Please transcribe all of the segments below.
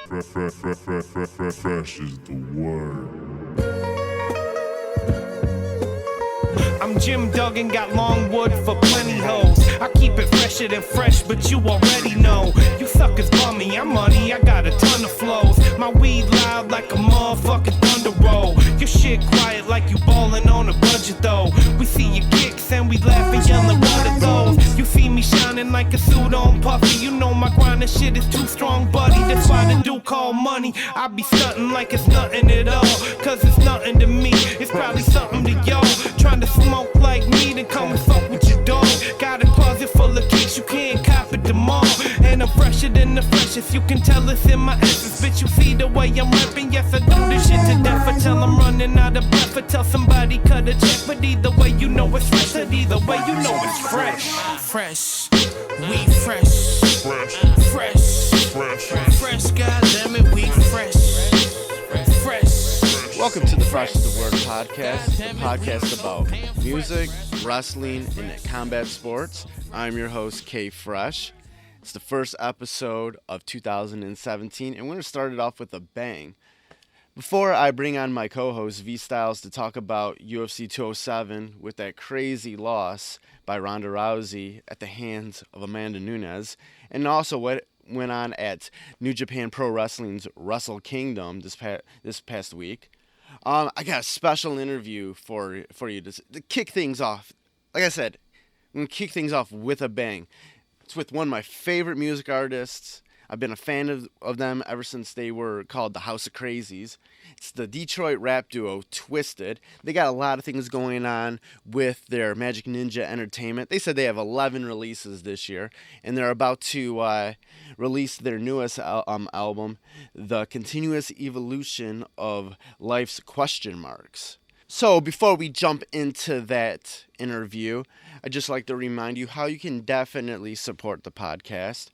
Fresh is the word. I'm Jim Duggan, got long wood for plenty hoes. I keep it fresher than fresh, but you already know. You suckers bummy, I'm money, I got a ton of flows. My weed loud like a motherfucking thunder roll. Your shit quiet like you ballin' on a budget though. We see your kicks and we laugh and yellin' what are those. You see me shining like a suit on puffy. You know my grind and shit is too strong, buddy. That's why the dude call money. I be stuntin' like it's nothing at all. Cause it's nothing to me, it's probably something to y'all. Trying to smoke like me, then come and fuck with your dog. Got a closet full of kicks, you can't cop it them all. And I'm fresher than the freshest, you can tell it's in my essence. Bitch, you see the way I'm rapping, yes I do this shit to death. I tell I'm running out of breath, I tell somebody cut a check. But either way you know it's fresh, and either way you know it's fresh. Fresh, we fresh. Fresh, goddammit, we fresh. Welcome to the Fresh is the Word podcast, the podcast about music, wrestling, and combat sports. I'm your host, K Fresh. It's the first episode of 2017, and we're going to start it off with a bang. Before I bring on my co-host, Vstylez, to talk about UFC 207 with that crazy loss by Ronda Rousey at the hands of Amanda Nunes, and also what went on at New Japan Pro Wrestling's Wrestle Kingdom this past week. I got a special interview for you to kick things off. Like I said, I'm going to kick things off with a bang. It's with one of my favorite music artists. I've been a fan of them ever since they were called the House of Crazies. It's the Detroit rap duo Twiztid. They got a lot of things going on with their Majik Ninja Entertainment. They said they have 11 releases this year, and they're about to release their newest album, The Continuous Evilution of Life's question marks. So before we jump into that interview, I'd just like to remind you how you can definitely support the podcast.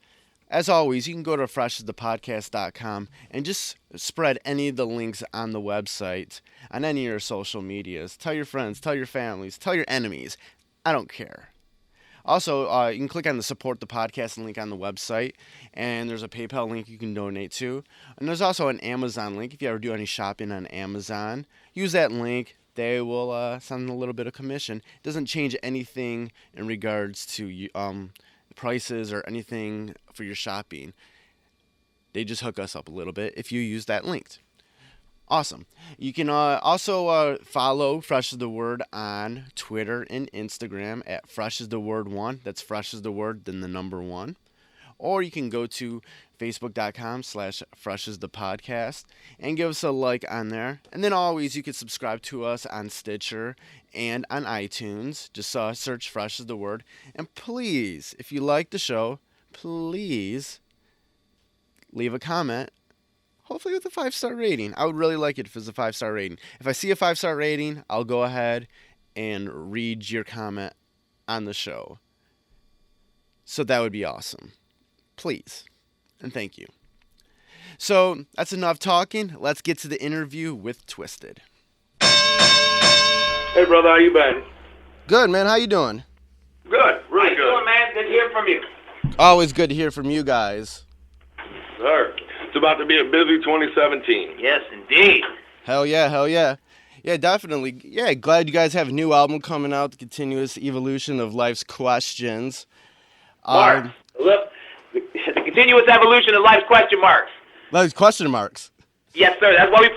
As always, you can go to freshasthepodcast.com and just spread any of the links on the website, on any of your social medias. Tell your friends, tell your families, tell your enemies. I don't care. Also, you can click on the Support the Podcast link on the website, and there's a PayPal link you can donate to. And there's also an Amazon link. If you ever do any shopping on Amazon, use that link. They will send a little bit of commission. It doesn't change anything in regards to prices or anything for your shopping. They just hook us up a little bit if you use that link. Awesome. You can also follow Fresh is the Word on Twitter and Instagram at Fresh is the Word 1. That's Fresh is the Word, then the number 1. Or you can go to facebook.com/freshasthepodcast and give us a like on there. And then always you can subscribe to us on Stitcher and on iTunes. Just search Fresh is the Word. And please, if you like the show, please leave a comment. Hopefully with a 5-star rating. I would really like it if it's a 5-star rating. If I see a 5-star rating, I'll go ahead and read your comment on the show. So that would be awesome. Please. And thank you. So that's enough talking. Let's get to the interview with Twiztid. Hey, brother, how you been? Good, man. How you doing? Good, really How you good. doing, man? Good to hear from you. Always good to hear from you guys. Sir, it's about to be a busy 2017. Yes, indeed. Hell yeah, hell yeah. Yeah, definitely. Yeah, glad you guys have a new album coming out, The Continuous Evolution of Life's Questions. Mark, look, the continuous evolution of life's question marks. Life's question marks. Yes, sir. That's why we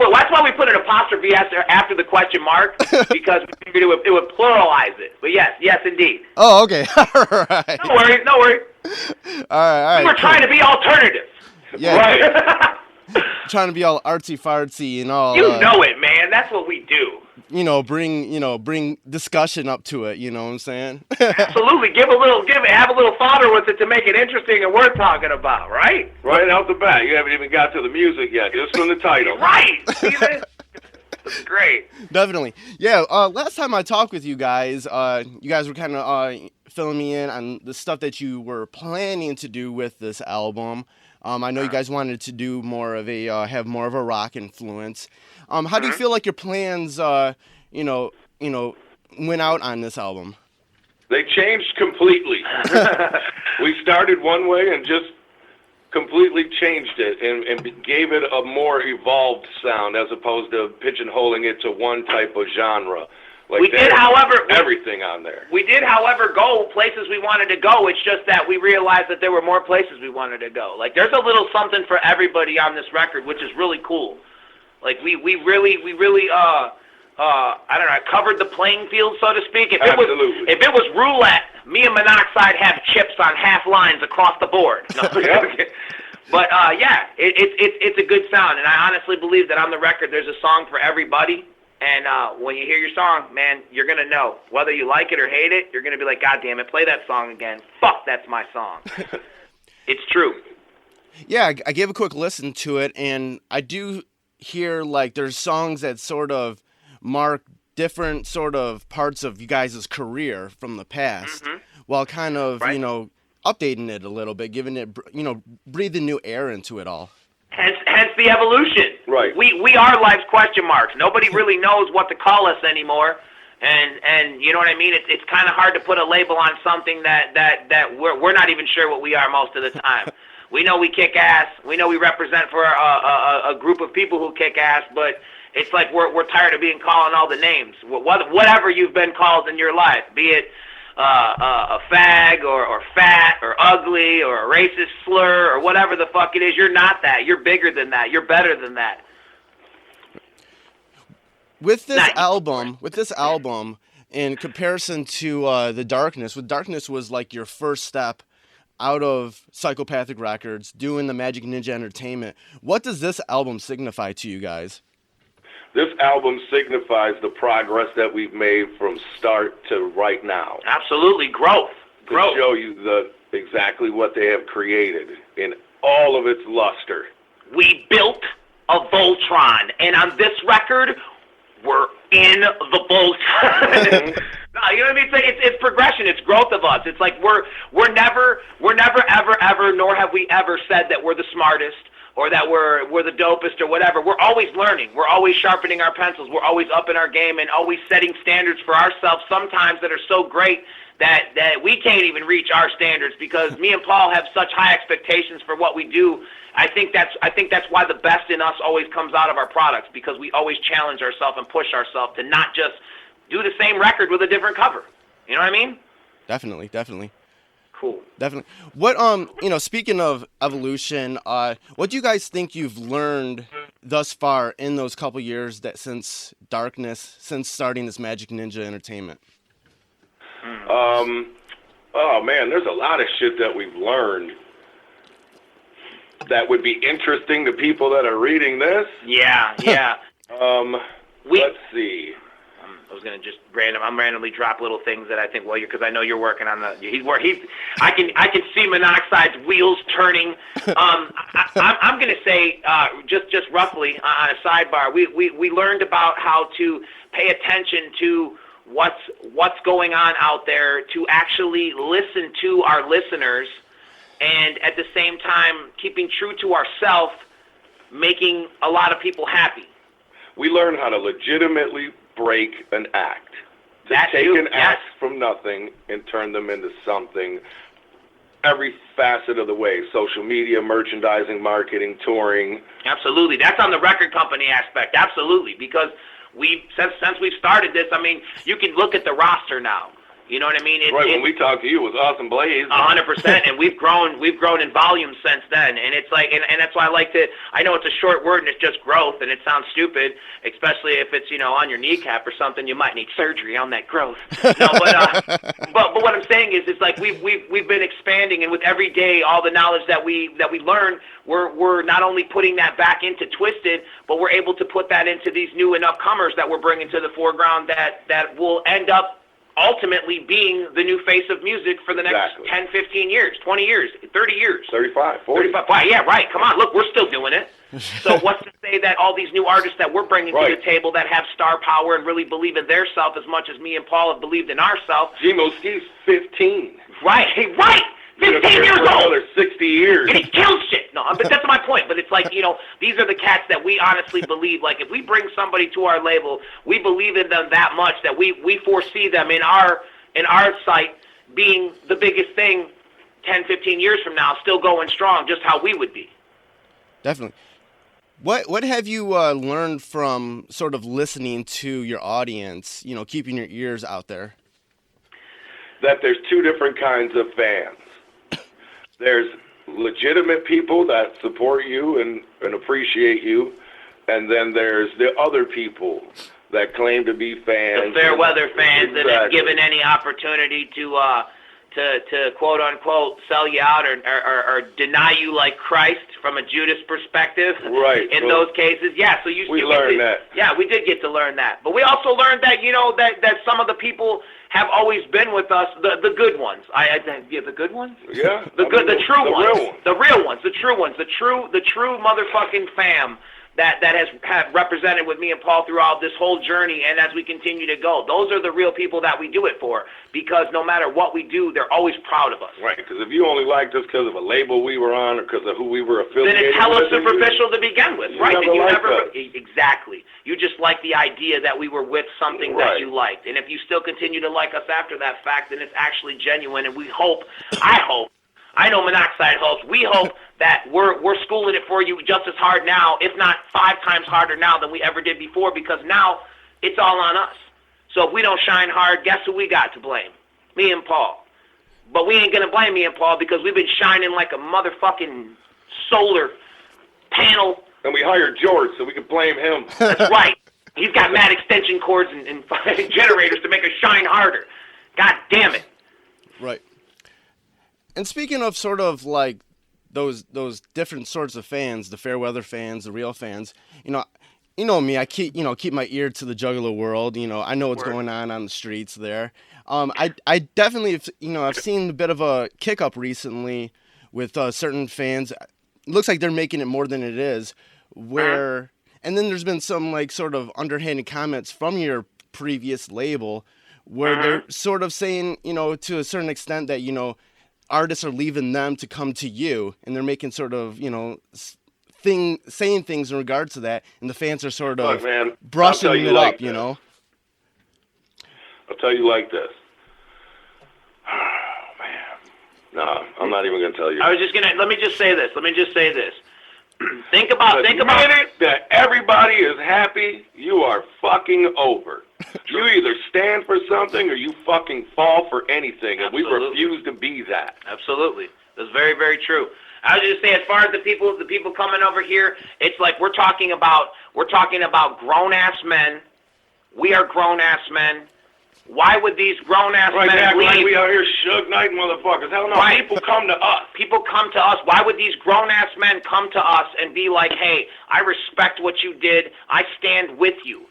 put an apostrophe after the question mark because we figured it would pluralize it. But yes, indeed. Oh, okay. All right. No worries. All right. We were trying to be alternative. Yeah. Right. Trying to be all artsy-fartsy and all. You know it, man. That's what we do. Bring discussion up to it. You know what I'm saying? Absolutely. Have a little fodder with it to make it interesting and worth talking about, right? Right out the bat. You haven't even got to the music yet, just from the title. Right. See this? This is great. Definitely. Yeah. Last time I talked with you guys were kind of filling me in on the stuff that you were planning to do with this album. I know you guys wanted to do more of have more of a rock influence. How do you feel like your plans, went out on this album? They changed completely. We started one way and just completely changed it and gave it a more evolved sound as opposed to pigeonholing it to one type of genre. Like we did, however, everything on there. We did, however, go places we wanted to go. It's just that we realized that there were more places we wanted to go. Like, there's a little something for everybody on this record, which is really cool. Like, we really, I don't know, covered the playing field, so to speak. If it was roulette, me and Monoxide have chips on half lines across the board. No. But yeah, it's a good sound, and I honestly believe that on the record there's a song for everybody. And when you hear your song, man, you're going to know. Whether you like it or hate it, you're going to be like, God damn it, play that song again. Fuck, that's my song. It's true. Yeah, I gave a quick listen to it, and I do hear, like, there's songs that sort of mark different sort of parts of you guys' career from the past, while kind of, you know, updating it a little bit, giving it, you know, breathing new air into it all. Hence the evolution. Right. We are life's question marks. Nobody really knows what to call us anymore, and you know what I mean. It's kind of hard to put a label on something that we're not even sure what we are most of the time. We know we kick ass. We know we represent for a group of people who kick ass, but it's like we're tired of being called all the names. Whatever you've been called in your life, be it a fag or fat or ugly or a racist slur or whatever the fuck it is, you're not that. You're bigger than that. You're better than that. With this album, in comparison to The Darkness, Darkness was like your first step out of Psychopathic Records, doing the Majik Ninja Entertainment. What does this album signify to you guys? This album signifies the progress that we've made from start to right now. Absolutely, growth. To show you exactly what they have created in all of its luster. We built a Voltron, and on this record, we're in the Voltron. No, you know what I mean? It's progression. It's growth of us. It's like we're never ever, nor have we ever said that we're the smartest or that we're the dopest or whatever. We're always learning. We're always sharpening our pencils. We're always upping our game and always setting standards for ourselves, sometimes that are so great that we can't even reach our standards, because me and Paul have such high expectations for what we do. I think that's why the best in us always comes out of our products, because we always challenge ourselves and push ourselves to not just do the same record with a different cover. You know what I mean? Definitely. Cool. Definitely. What you know, speaking of evolution, what do you guys think you've learned thus far in those couple years since Darkness, since starting this Majik Ninja Entertainment? Oh man, there's a lot of shit that we've learned that would be interesting to people that are reading this. Yeah. Let's see. I was gonna just randomly drop little things that I think, well, because I know you're working on I can see Monoxide's wheels turning. I'm gonna say just roughly on a sidebar, we learned about how to pay attention to what's going on out there, to actually listen to our listeners, and at the same time keeping true to ourselves, making a lot of people happy. We learned how to legitimately break an act. To take an act from nothing and turn them into something every facet of the way. Social media, merchandising, marketing, touring. Absolutely. That's on the record company aspect. Absolutely. Because since we've started this, I mean, you can look at the roster now. You know what I mean? When we talked to you, it was Awesome Blaze. 100%, and we've grown in volume since then, and it's like, and that's why I like to. I know it's a short word and it's just growth, and it sounds stupid, especially if it's on your kneecap or something. You might need surgery on that growth. No, but what I'm saying is, it's like we've been expanding, and with every day, all the knowledge that we learn, we're not only putting that back into Twiztid, but we're able to put that into these new and upcomers that we're bringing to the foreground that will end up ultimately being the new face of music for the next 10, 15 years, 20 years, 30 years. 35, 40. 35. Wow, yeah, right. Come on, look, we're still doing it. So what's to say that all these new artists that we're bringing to the table that have star power and really believe in their self as much as me and Paul have believed in ourselves. G-Mo Steve's 15. Right. 15 years old. Another 60 years. And he kills shit. No, but that's my point. But it's like, these are the cats that we honestly believe. Like, if we bring somebody to our label, we believe in them that much that we foresee them in our sight being the biggest thing 10, 15 years from now still going strong, just how we would be. Definitely. What have you learned from sort of listening to your audience, keeping your ears out there? That there's two different kinds of fans. There's legitimate people that support you and appreciate you, and then there's the other people that claim to be fans. The fair weather fans Exactly. that have given any opportunity to quote unquote sell you out or deny you like Christ from a Judas perspective. Right. In those cases, yeah. So we learned that. Yeah, we did get to learn that, but we also learned that that some of the people have always been with us, the good ones. The good ones. Yeah. The true ones. Real ones. The real ones. The true ones. The true motherfucking fam. That have represented with me and Paul throughout this whole journey, and as we continue to go. Those are the real people that we do it for, because no matter what we do, they're always proud of us. Right, because if you only liked us because of a label we were on or because of who we were affiliated with, then it's hella superficial to begin with, right? You never Exactly. You just like the idea that we were with something that you liked, and if you still continue to like us after that fact, then it's actually genuine, and we hope, I know Monoxide hopes, we hope that we're schooling it for you just as hard now, if not 5 times harder now than we ever did before, because now it's all on us. So if we don't shine hard, guess who we got to blame? Me and Paul. But we ain't going to blame me and Paul because we've been shining like a motherfucking solar panel. And we hired George, so we can blame him. That's right. He's got mad extension cords and generators to make us shine harder. God damn it. Right. And speaking of sort of like those different sorts of fans, the fair weather fans, the real fans, you know me, I keep my ear to the Juggalo world. I know what's going on the streets there. I definitely, I've seen a bit of a kick up recently with certain fans. It looks like they're making it more than it is. And then there's been some like sort of underhanded comments from your previous label where they're sort of saying, to a certain extent that, artists are leaving them to come to you, and they're making sort of, saying things in regards to that, and the fans are sort of brushing it up, I'll tell you like this. Oh, man. No, I'm not even going to tell you. Let me just say this. Think about the minute that everybody is happy, you are fucking over. You either stand for something or you fucking fall for anything, and we refuse to be that. Absolutely. That's very, very true. I was just saying, as far as the people coming over here, it's like we're talking about grown-ass men. We are grown-ass men. Why would these grown-ass men leave? Like we out here Suge Knight motherfuckers. Hell no, right. People come to us. People come to us. Why would these grown-ass men come to us and be like, hey, I respect what you did. I stand with you.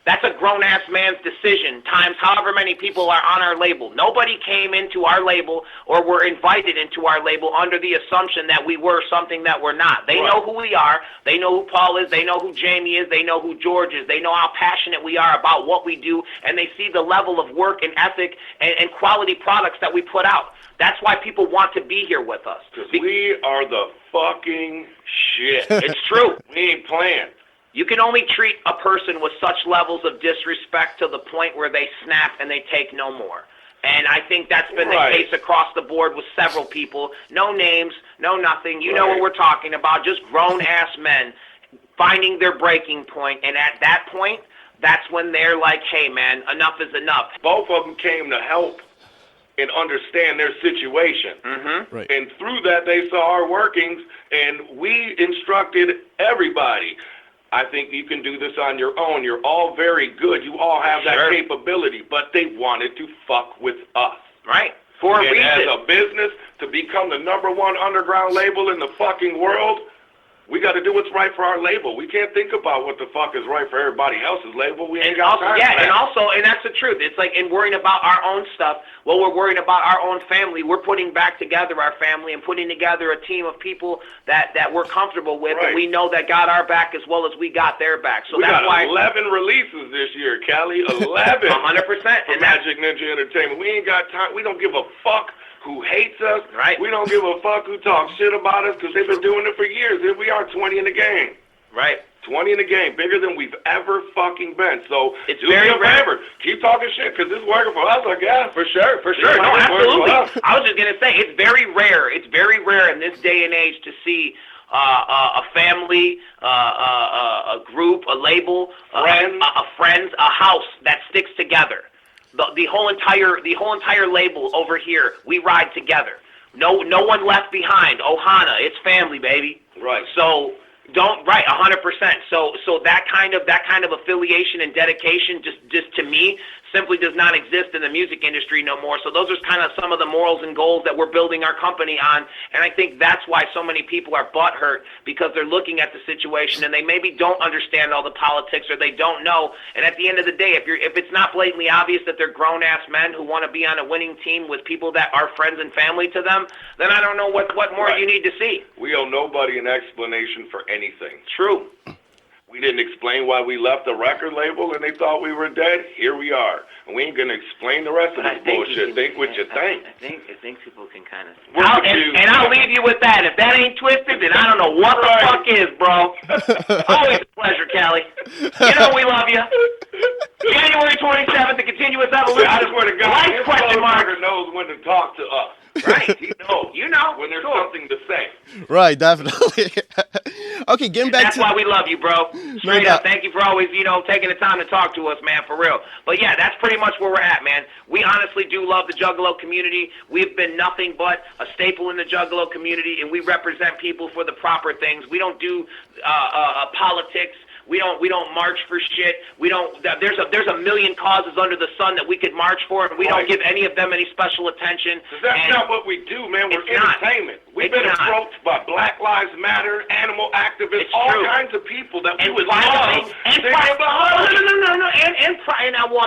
That's a grown-ass man's decision times however many people are on our label. Nobody came into our label or were invited into our label under the assumption that we were something that we're not. They know who we are. They know who Paul is. They know who Jamie is. They know who George is. They know how passionate we are about what we do, and they see the level of work and ethic and quality products that we put out. That's why people want to be here with us. Because we are the fucking shit. It's true. We ain't playing. You can only treat a person with such levels of disrespect to the point where they snap and they take no more. And I think that's been the case across the board with several people. No names, no nothing. You know what we're talking about. Just grown-ass men finding their breaking point. And at that point, that's when they're like, hey, man, enough is enough. Both of them came to help and understand their situation. Mm-hmm. Right. And through that, they saw our workings, and we instructed everybody. I think you can do this on your own. You're all very good. You all have that capability, but they wanted to fuck with us. Right. For a reason. And as a business, to become the #1 underground label in the fucking world, we got to do what's right for our label. We can't think about what the fuck is right for everybody else's label. We ain't got time for that. And that's the truth. It's like in worrying about our own stuff, while we're worrying about our own family, we're putting back together our family and putting together a team of people that we're comfortable with, and we know that got our back as well as we got their back. So that's why 11 releases this year, Cali. 11. 100%. And Majik Ninja Entertainment. We ain't got time. We don't give a fuck who hates us. Right. We don't give a fuck who talks shit about us because they've been doing it for years. Here we are, 20 in the game. Right. 20 in the game, bigger than we've ever fucking been. So it's do very me a favor. Keep talking shit, because this is working for us, I guess. For sure. No, absolutely. I was just going to say, it's very rare. It's very rare in this day and age to see a family, a group, a label, friends, a house that sticks together. The whole entire label over here, we ride together. No one left behind. Ohana, it's family, baby. Right. So 100%. So that kind of affiliation and dedication just to me simply does not exist in the music industry no more. So those are kind of some of the morals and goals that we're building our company on, and I think that's why so many people are butthurt, because they're looking at the situation and they maybe don't understand all the politics, or they don't know. And at the end of the day, if it's not blatantly obvious that they're grown-ass men who want to be on a winning team with people that are friends and family to them, then I don't know what more you need to see. We owe nobody an explanation for anything. True. We didn't explain why we left the record label and they thought we were dead. Here we are. And we ain't going to explain the rest of this bullshit. Think what you think. I think people can kind of... And I'll leave you with that. If that ain't Twiztid, then I don't know what the fuck is, bro. Always a pleasure, Kelly. You know we love you. January 27th, the Continuous Evilution. I swear to God, Life question mark knows when to talk to us. Right. You know. When there's something to say. Right, definitely. Okay, getting back That's why we love you, bro. Straight up. Thank you for always, taking the time to talk to us, man, for real. But yeah, that's pretty much where we're at, man. We honestly do love the Juggalo community. We've been nothing but a staple in the Juggalo community, and we represent people for the proper things. We don't do politics. We don't march for shit. There's a million causes under the sun that we could march for, and we don't give any of them any special attention. That's not what we do, man. We're entertainment. We've been approached by Black Lives Matter, animal activists, all kinds of people that we would love. I'm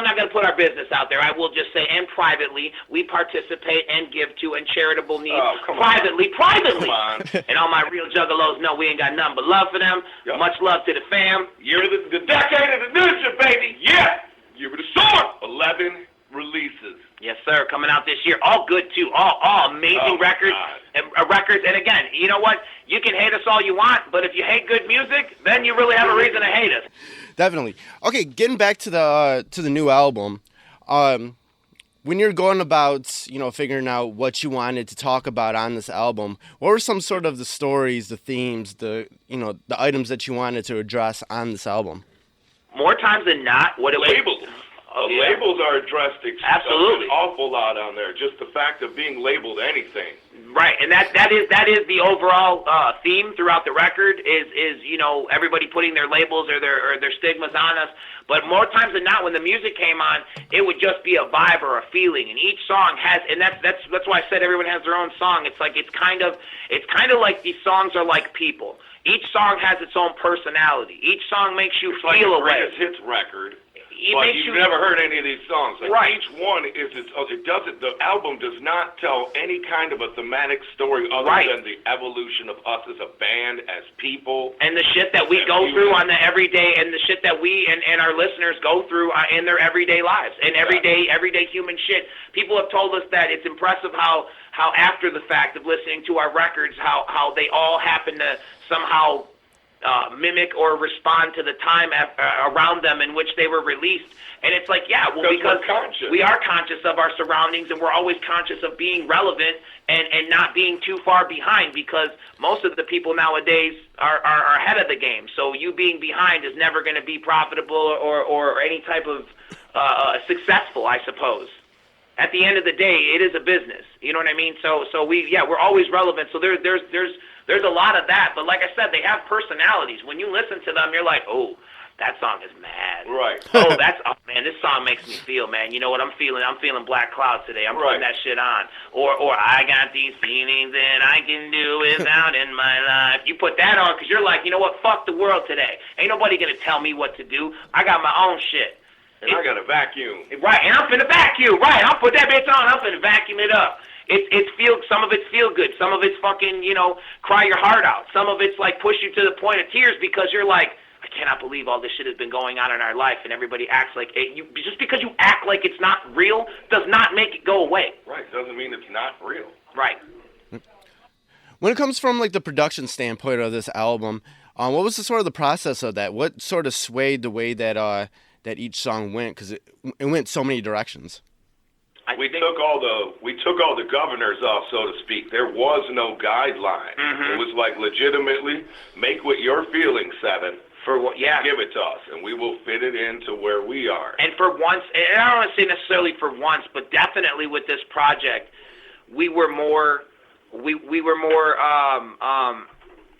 not going to put our business out there. I will just say, and privately, we participate and give to and charitable needs. Privately. Come on. And all my real Juggalos know we ain't got nothing but love for them. Yep. Much love to the fam. Year of the decade of the ninja, baby. Yeah. Year of the sword. 11 releases. Yes, sir. Coming out this year. All good, too. All amazing records. And again, you know what? You can hate us all you want, but if you hate good music, then you really have a reason to hate us. Definitely. Okay, getting back to the new album. When you're going about, figuring out what you wanted to talk about on this album, what were some sort of the stories, the themes, the items that you wanted to address on this album? More times than not, labels. Labels are addressed absolutely an awful lot on there. Just the fact of being labeled anything. Right, and that is the overall theme throughout the record is everybody putting their labels or their stigmas on us. But more times than not, when the music came on, it would just be a vibe or a feeling. And each song has, and that's why I said everyone has their own song. It's kind of like these songs are like people. Each song has its own personality. Each song makes you feel a way. It's like a greatest hits record. But you've never heard any of these songs. Each one the album does not tell any kind of a thematic story other than the evolution of us as a band, as people. And the shit that we go through on the everyday, and the shit that we and our listeners go through in their everyday lives, and everyday human shit. People have told us that it's impressive how after the fact of listening to our records, how they all happen to somehow mimic or respond to the time around them in which they were released. And it's like, because we are conscious of our surroundings, and we're always conscious of being relevant and not being too far behind, because most of the people nowadays are ahead of the game. So you being behind is never going to be profitable or any type of successful, I suppose. At the end of the day, it is a business. You know what I mean? So we're always relevant. So there's a lot of that. But like I said, they have personalities. When you listen to them, you're like, oh, that song is mad. Right. Oh, man, this song makes me feel, man. You know what I'm feeling? I'm feeling Black Cloud today. I'm putting that shit on. Or I got these feelings that I can do without in my life. You put that on because you're like, you know what? Fuck the world today. Ain't nobody going to tell me what to do. I got my own shit. And I got a vacuum. Right, and I'm finna vacuum. Right, I'll put that bitch on. I'm finna vacuum it up. Some of it's feel good. Some of it's fucking, cry your heart out. Some of it's like push you to the point of tears because you're like, I cannot believe all this shit has been going on in our life, and everybody acts like it. Just because you act like it's not real does not make it go away. Right, doesn't mean it's not real. Right. When it comes from like the production standpoint of this album, what was the sort of the process of that? What sort of swayed the way that that each song went? Because it went so many directions. We took all the governors off, so to speak. There was no guideline. Mm-hmm. It was like legitimately make what you're feeling, Seven. For what? Yeah. Give it to us, and we will fit it into where we are. And for once, and I don't want to say necessarily for once, but definitely with this project, we were more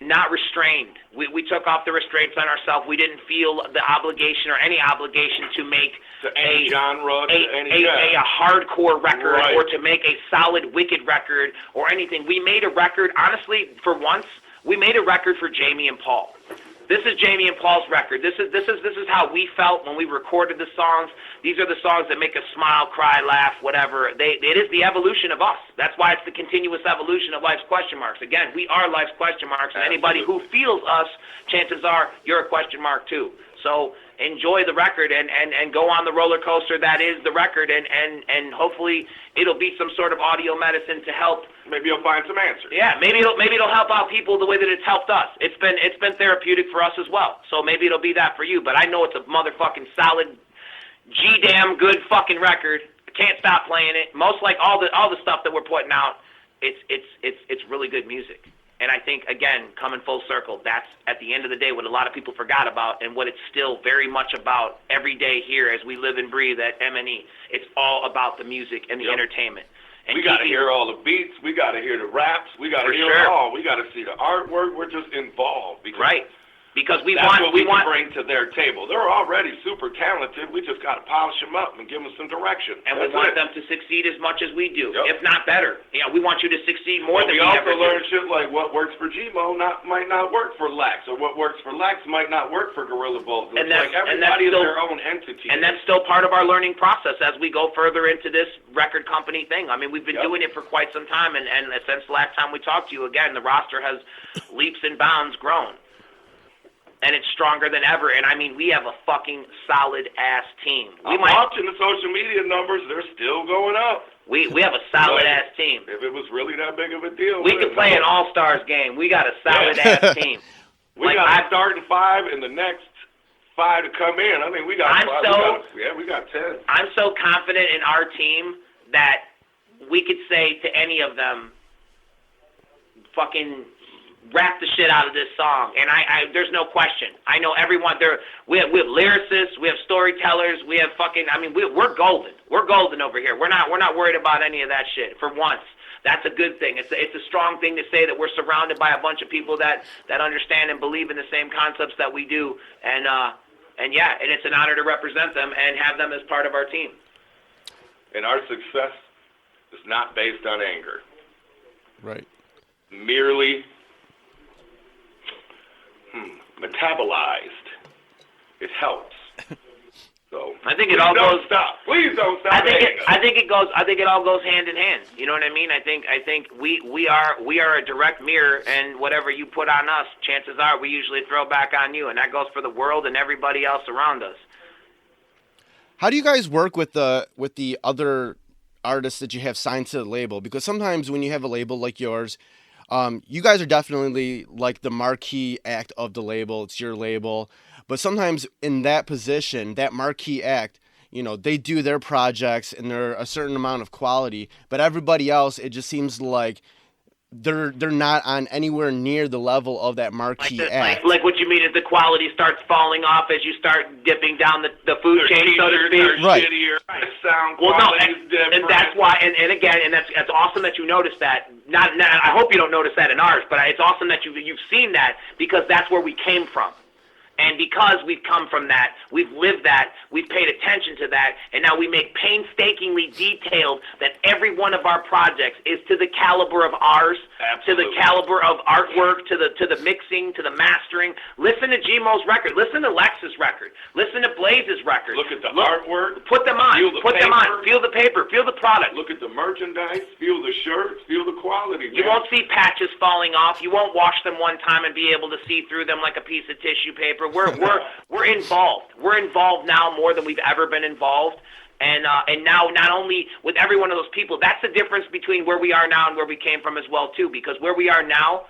not restrained. We took off the restraints on ourselves. We didn't feel the obligation or any obligation to make any genre, a hardcore record, right, or to make a solid Wicked record or anything. We made a record, honestly, for once, we made a record for Jamie and Paul. This is Jamie and Paul's record. This is how we felt when we recorded the songs. These are the songs that make us smile, cry, laugh, whatever. It is the evolution of us. That's why it's the continuous evolution of life's question marks. Again, we are life's question marks, and anybody who feels us, chances are you're a question mark too. So enjoy the record and go on the roller coaster that is the record, and hopefully it'll be some sort of audio medicine to help. Maybe you'll find some answers. Yeah, maybe it'll help out people the way that it's helped us. It's been therapeutic for us as well. So maybe it'll be that for you. But I know it's a motherfucking solid, damn good fucking record. I can't stop playing it. Most like all the stuff that we're putting out, it's really good music. And I think, again, coming full circle, that's, at the end of the day, what a lot of people forgot about and what it's still very much about every day here as we live and breathe at M&E. It's all about the music and the entertainment. And we got to hear all the beats. We got to hear the raps. We got to hear it all. We got to see the artwork. We're just involved. Because we want what we can bring to their table. They're already super talented. We just got to polish them up and give them some direction. And we want them to succeed as much as we do, if not better. You know, we want you to succeed more than we ever do. We also learn shit like what works for G-Mo might not work for Lex, or what works for Lex might not work for Gorilla Bolts. It's like everybody is their own entity. And that's still part of our learning process as we go further into this record company thing. I mean, we've been doing it for quite some time, and since the last time we talked to you, again, the roster has leaps and bounds grown. And it's stronger than ever. And, I mean, we have a fucking solid-ass team. I'm watching the social media numbers. They're still going up. We have a solid-ass team. If it was really that big of a deal. We could play an all-stars game. We got a solid-ass team. We got a starting 5 and the next 5 to come in. I mean, we got 5. We got 10. I'm so confident in our team that we could say to any of them, fucking rap the shit out of this song, and I there's no question. I know everyone there. We have lyricists, we have storytellers, we have fucking. I mean, we're golden. We're golden over here. We're not worried about any of that shit. For once, that's a good thing. It's a strong thing to say that we're surrounded by a bunch of people that understand and believe in the same concepts that we do, and it's an honor to represent them and have them as part of our team. And our success is not based on anger. Right. Merely metabolized. It helps. So I think it all goes. Please don't stop. I think it all goes hand in hand. You know what I mean? I think we are a direct mirror, and whatever you put on us, chances are we usually throw back on you, and that goes for the world and everybody else around us. How do you guys work with the other artists that you have signed to the label? Because sometimes when you have a label like yours, you guys are definitely like the marquee act of the label. It's your label. But sometimes in that position, that marquee act, you know, they do their projects and they're a certain amount of quality. But everybody else, it just seems like they're not on anywhere near the level of that marquee act. Like what you mean is the quality starts falling off as you start dipping down the food chain, so to speak. Right. Sound quality is different. And that's why, and again, and that's awesome that you noticed that. I hope you don't notice that in ours, but it's awesome that you've seen that, because that's where we came from. And because we've come from that, we've lived that, we've paid attention to that, and now we make painstakingly detailed that every one of our projects is to the caliber of ours, Absolutely. to the caliber of artwork, to the mixing, to the mastering. Listen to G-Mo's record. Listen to Lex's record. Listen to Blaze's record. Look at the artwork. Put them on. Put them on. Feel the paper. Feel the product. Look at the merchandise. Feel the shirts. Feel the quality. You won't see patches falling off. You won't wash them one time and be able to see through them like a piece of tissue paper. whatever. We're involved. We're involved now more than we've ever been involved. And now not only with every one of those people, that's the difference between where we are now and where we came from as well too. Because where we are now,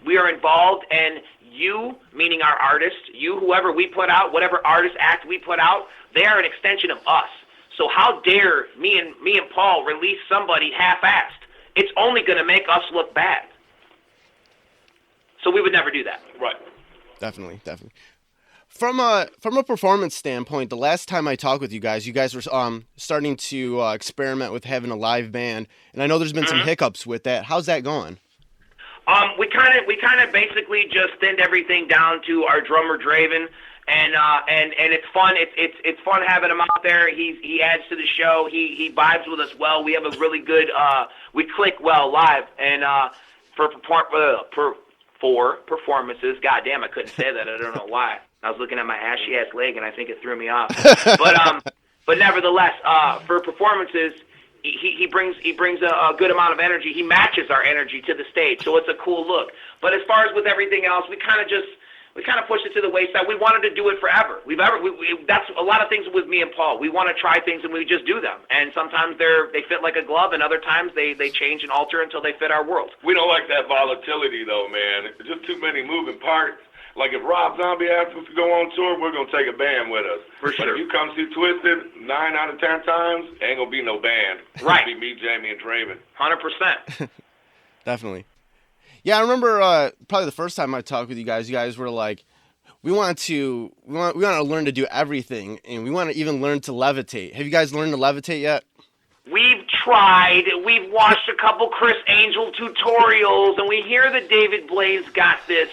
we are involved, and you, meaning our artists, you, whoever we put out, whatever artist act we put out, they are an extension of us. So how dare me and Paul release somebody half-assed? It's only going to make us look bad. So we would never do that. Right. Definitely. From a performance standpoint, the last time I talked with you guys were starting to experiment with having a live band, and I know there's been some hiccups with that. How's that going? We kind of basically just thinned everything down to our drummer Draven, and it's fun. It's fun having him out there. He adds to the show. He vibes with us well. We have a really good we click well live, and for performances. God damn, I couldn't say that. I don't know why. I was looking at my ashy ass leg, and I think it threw me off. But nevertheless, for performances, he brings a good amount of energy. He matches our energy to the stage, so it's a cool look. But as far as with everything else, we kind of pushed it to the wayside. We wanted to do it forever. That's a lot of things with me and Paul. We want to try things, and we just do them. And sometimes they fit like a glove, and other times they change and alter until they fit our world. We don't like that volatility, though, man. It's just too many moving parts. Like, if Rob Zombie asks us to go on tour, we're going to take a band with us. For sure. But if you come see Twiztid 9 out of 10 times, ain't going to be no band. Right. It'll be me, Jamie, and Draven. 100%. Definitely. Yeah, I remember probably the first time I talked with you guys were like, we want to learn to do everything, and we want to even learn to levitate. Have you guys learned to levitate yet? We've tried. We've watched a couple Chris Angel tutorials, and we hear that David Blaze got this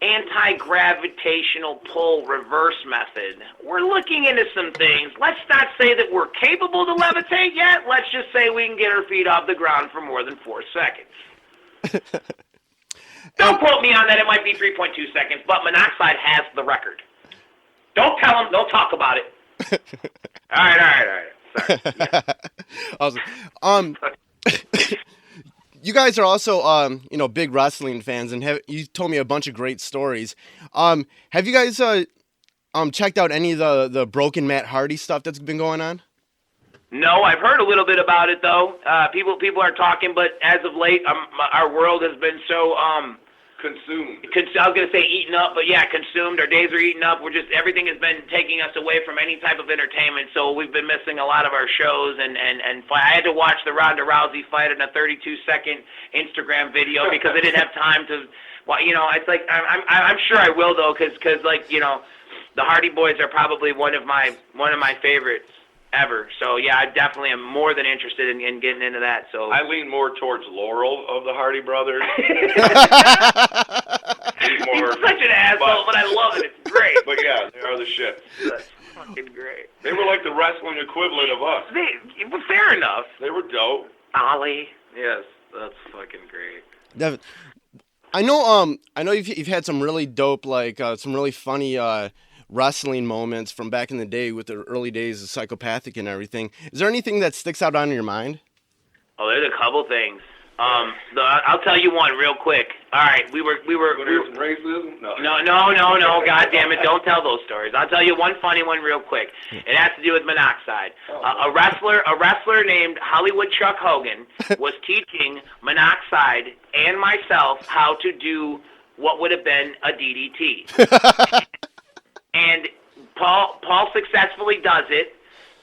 anti-gravitational pull reverse method. We're looking into some things. Let's not say that we're capable to levitate yet. Let's just say we can get our feet off the ground for more than 4 seconds. Don't quote me on that. It might be 3.2 seconds, but Monoxide has the record. Don't tell him. Don't talk about it. All right. Sorry. Yeah. Awesome. You guys are also, big wrestling fans, and you told me a bunch of great stories. Have you guys checked out any of the broken Matt Hardy stuff that's been going on? No, I've heard a little bit about it though. People are talking, but as of late, our world has been so Consumed. I was gonna say eaten up, but yeah, consumed. Our days are eaten up. Everything has been taking us away from any type of entertainment. So we've been missing a lot of our shows, and I had to watch the Ronda Rousey fight in a 32-second Instagram video because I didn't have time to. Well, it's like I'm sure I will though, because the Hardy Boys are probably one of my favorites ever. So yeah, I definitely am more than interested in getting into that. So I lean more towards Laurel of the Hardy Brothers. He's such an asshole, but I love it. It's great. But yeah, they are the shit. That's fucking great. They were like the wrestling equivalent of us. Well, fair enough. They were dope. Ollie. Yes, that's fucking great. Devin, I know you've had some really dope, some really funny wrestling moments from back in the day with the early days of Psychopathic and everything. Is there anything that sticks out on your mind? Oh, there's a couple things. I'll tell you one real quick. All right, we were Some racism? No, God damn it, don't tell those stories. I'll tell you one funny one real quick. It has to do with Monoxide. A wrestler named Hollywood Chuck Hogan was teaching Monoxide and myself how to do what would have been a DDT. And Paul successfully does it,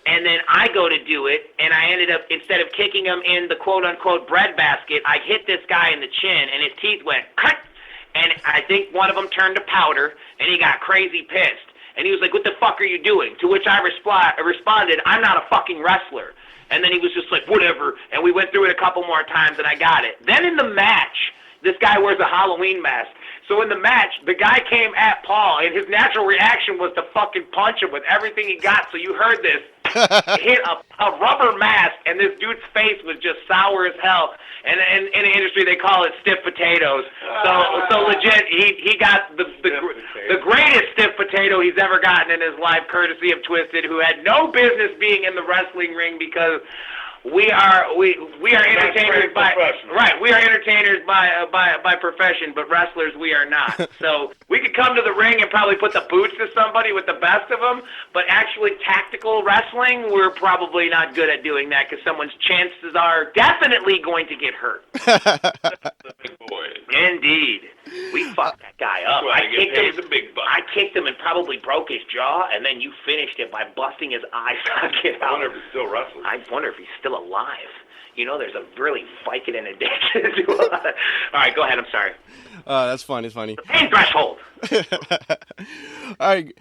and then I go to do it, and I ended up, instead of kicking him in the quote-unquote bread basket, I hit this guy in the chin, and his teeth went cut, and I think one of them turned to powder, and he got crazy pissed. And he was like, "What the fuck are you doing?" To which I responded, "I'm not a fucking wrestler." And then he was just like, "Whatever," and we went through it a couple more times, and I got it. Then in the match, this guy wears a Halloween mask. So in the match, the guy came at Paul, and his natural reaction was to fucking punch him with everything he got. So you heard this hit a rubber mask, and this dude's face was just sour as hell. And in the industry, they call it stiff potatoes. So legit, he got the greatest stiff potato he's ever gotten in his life, courtesy of Twiztid, who had no business being in the wrestling ring because we are entertainers by profession, but wrestlers we are not. So we could could come to the ring and probably put the boots to somebody with the best of them, but actually tactical wrestling, we're probably not good at doing that because someone's chances are definitely going to get hurt. The big boys. Indeed. We fucked that guy up. Well, I kicked him and probably broke his jaw, and then you finished it by busting his eye socket out. I wonder if he's still wrestling. I wonder if he's still alive. You know, there's a really Vicodin addiction to all right, go ahead. I'm sorry. That's funny. It's funny. The pain threshold. All right.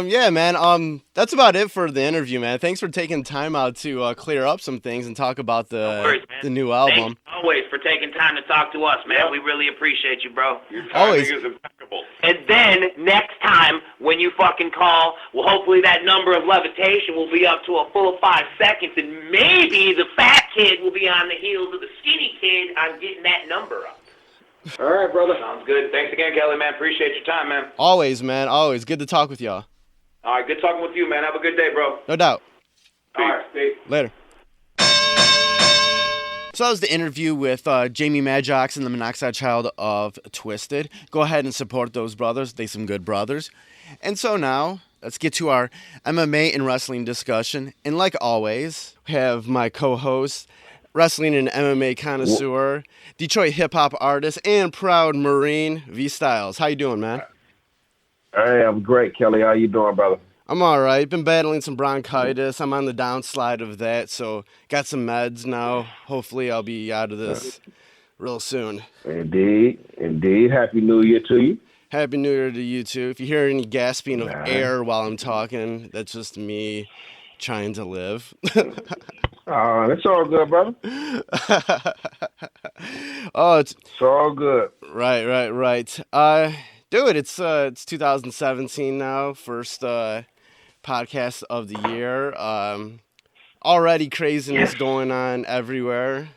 Yeah, man. That's about it for the interview, man. Thanks for taking time out to clear up some things and talk about the new album. Thanks always for taking time to talk to us, man. Yep. We really appreciate you, bro. Your timing Always. is impeccable. And then next time when you fucking call, well, hopefully that number of levitation will be up to a full 5 seconds, and maybe the fat kid will be on the heels of the skinny kid on getting that number up. All right, brother. Sounds good. Thanks again, Kelly, man. Appreciate your time, man. Always, man. Always. Good to talk with y'all. All right, good talking with you, man. Have a good day, bro. No doubt. All right, peace. Later. So that was the interview with Jamie Madrox and the Monoxide child of Twiztid. Go ahead and support those brothers. They some good brothers. And so now, let's get to our MMA and wrestling discussion. And like always, we have my co-host, wrestling and MMA connoisseur, Detroit hip-hop artist, and proud Marine, Vstylez. How you doing, man? Hey, I'm great, Kelly. How you doing, brother? I'm all right. Been battling some bronchitis. I'm on the downslide of that, so got some meds now. Hopefully I'll be out of this real soon. Indeed. Happy New Year to you. Happy New Year to you, too. If you hear any gasping of air while I'm talking, that's just me trying to live. That's all good, brother. Oh, It's all good. Right. Dude, it's 2017 now, first podcast of the year. Already craziness going on everywhere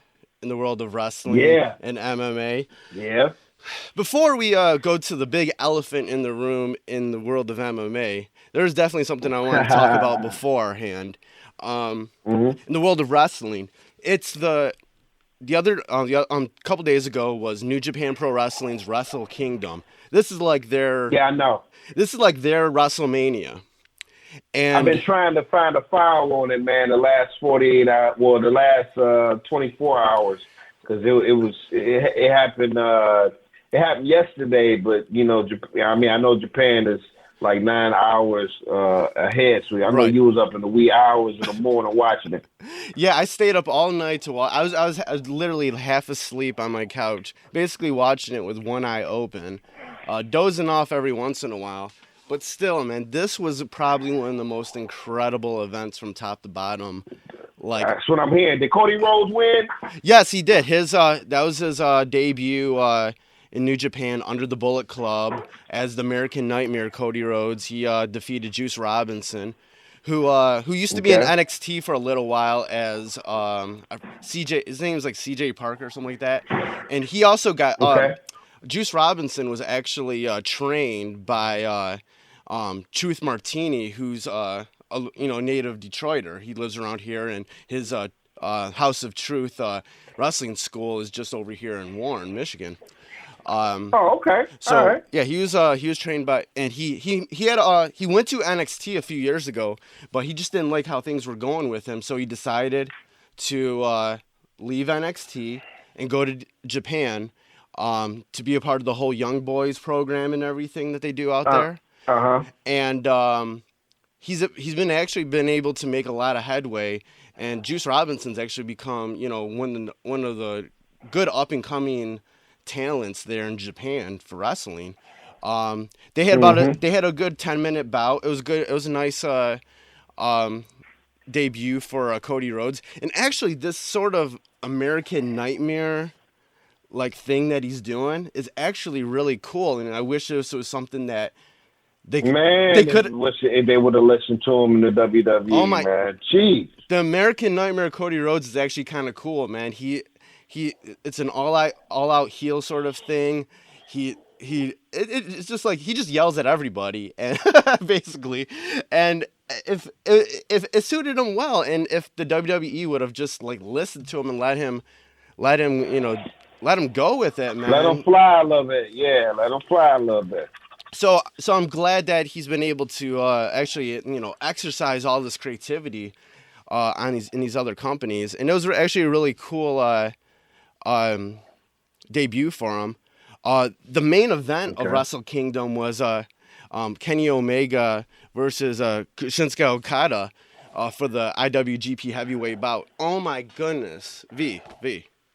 in the world of wrestling and MMA. Yeah. Before we go to the big elephant in the room in the world of MMA, there's definitely something I want to talk about beforehand. In the world of wrestling, it's the other couple days ago was New Japan Pro Wrestling's Wrestle Kingdom. This is like their I know. This is like their WrestleMania. And I've been trying to find a file on it, man, the last 48 hours, well, the last 24 hours, because it happened. It happened yesterday, but you know, I know Japan is like 9 hours ahead, so I know you was up in the wee hours in the morning watching it. Yeah, I stayed up all night to watch. I was literally half asleep on my couch, basically watching it with one eye open, dozing off every once in a while. But still, man, this was probably one of the most incredible events from top to bottom. Like, that's what I'm hearing. Did Cody Rhodes win? Yes, he did. That was his debut in New Japan under the Bullet Club as the American Nightmare. Cody Rhodes. He defeated Juice Robinson, who used to be in NXT for a little while as CJ. His name was like CJ Parker or something like that, and he also got Juice Robinson was actually trained by Truth Martini, who's a native Detroiter. He lives around here, and his House of Truth wrestling school is just over here in Warren, Michigan. Okay. So all right. yeah, he was trained by, and he went to NXT a few years ago, but he just didn't like how things were going with him, so he decided to leave NXT and go to Japan to be a part of the whole Young Boys program and everything that they do out there. And he's been able to make a lot of headway, and Juice Robinson's actually become one of the good up and coming talents there in Japan for wrestling. They had a good 10-minute bout. It was good. It was a nice debut for Cody Rhodes, and actually this sort of American Nightmare like thing that he's doing is actually really cool, and I wish this was something that they would have listened to him in the WWE. Oh my, man, jeez. The American Nightmare Cody Rhodes is actually kind of cool, man. It's an all out heel sort of thing. It's just like he just yells at everybody and basically, and if it suited him well, and if the WWE would have just like listened to him and let him go with it, man. Let him fly a little bit. Yeah, let him fly a little bit. So I'm glad that he's been able to actually, exercise all this creativity in these other companies, and it was actually a really cool debut for him. The main event of Wrestle Kingdom was Kenny Omega versus Shinsuke Okada for the IWGP Heavyweight bout. Oh my goodness,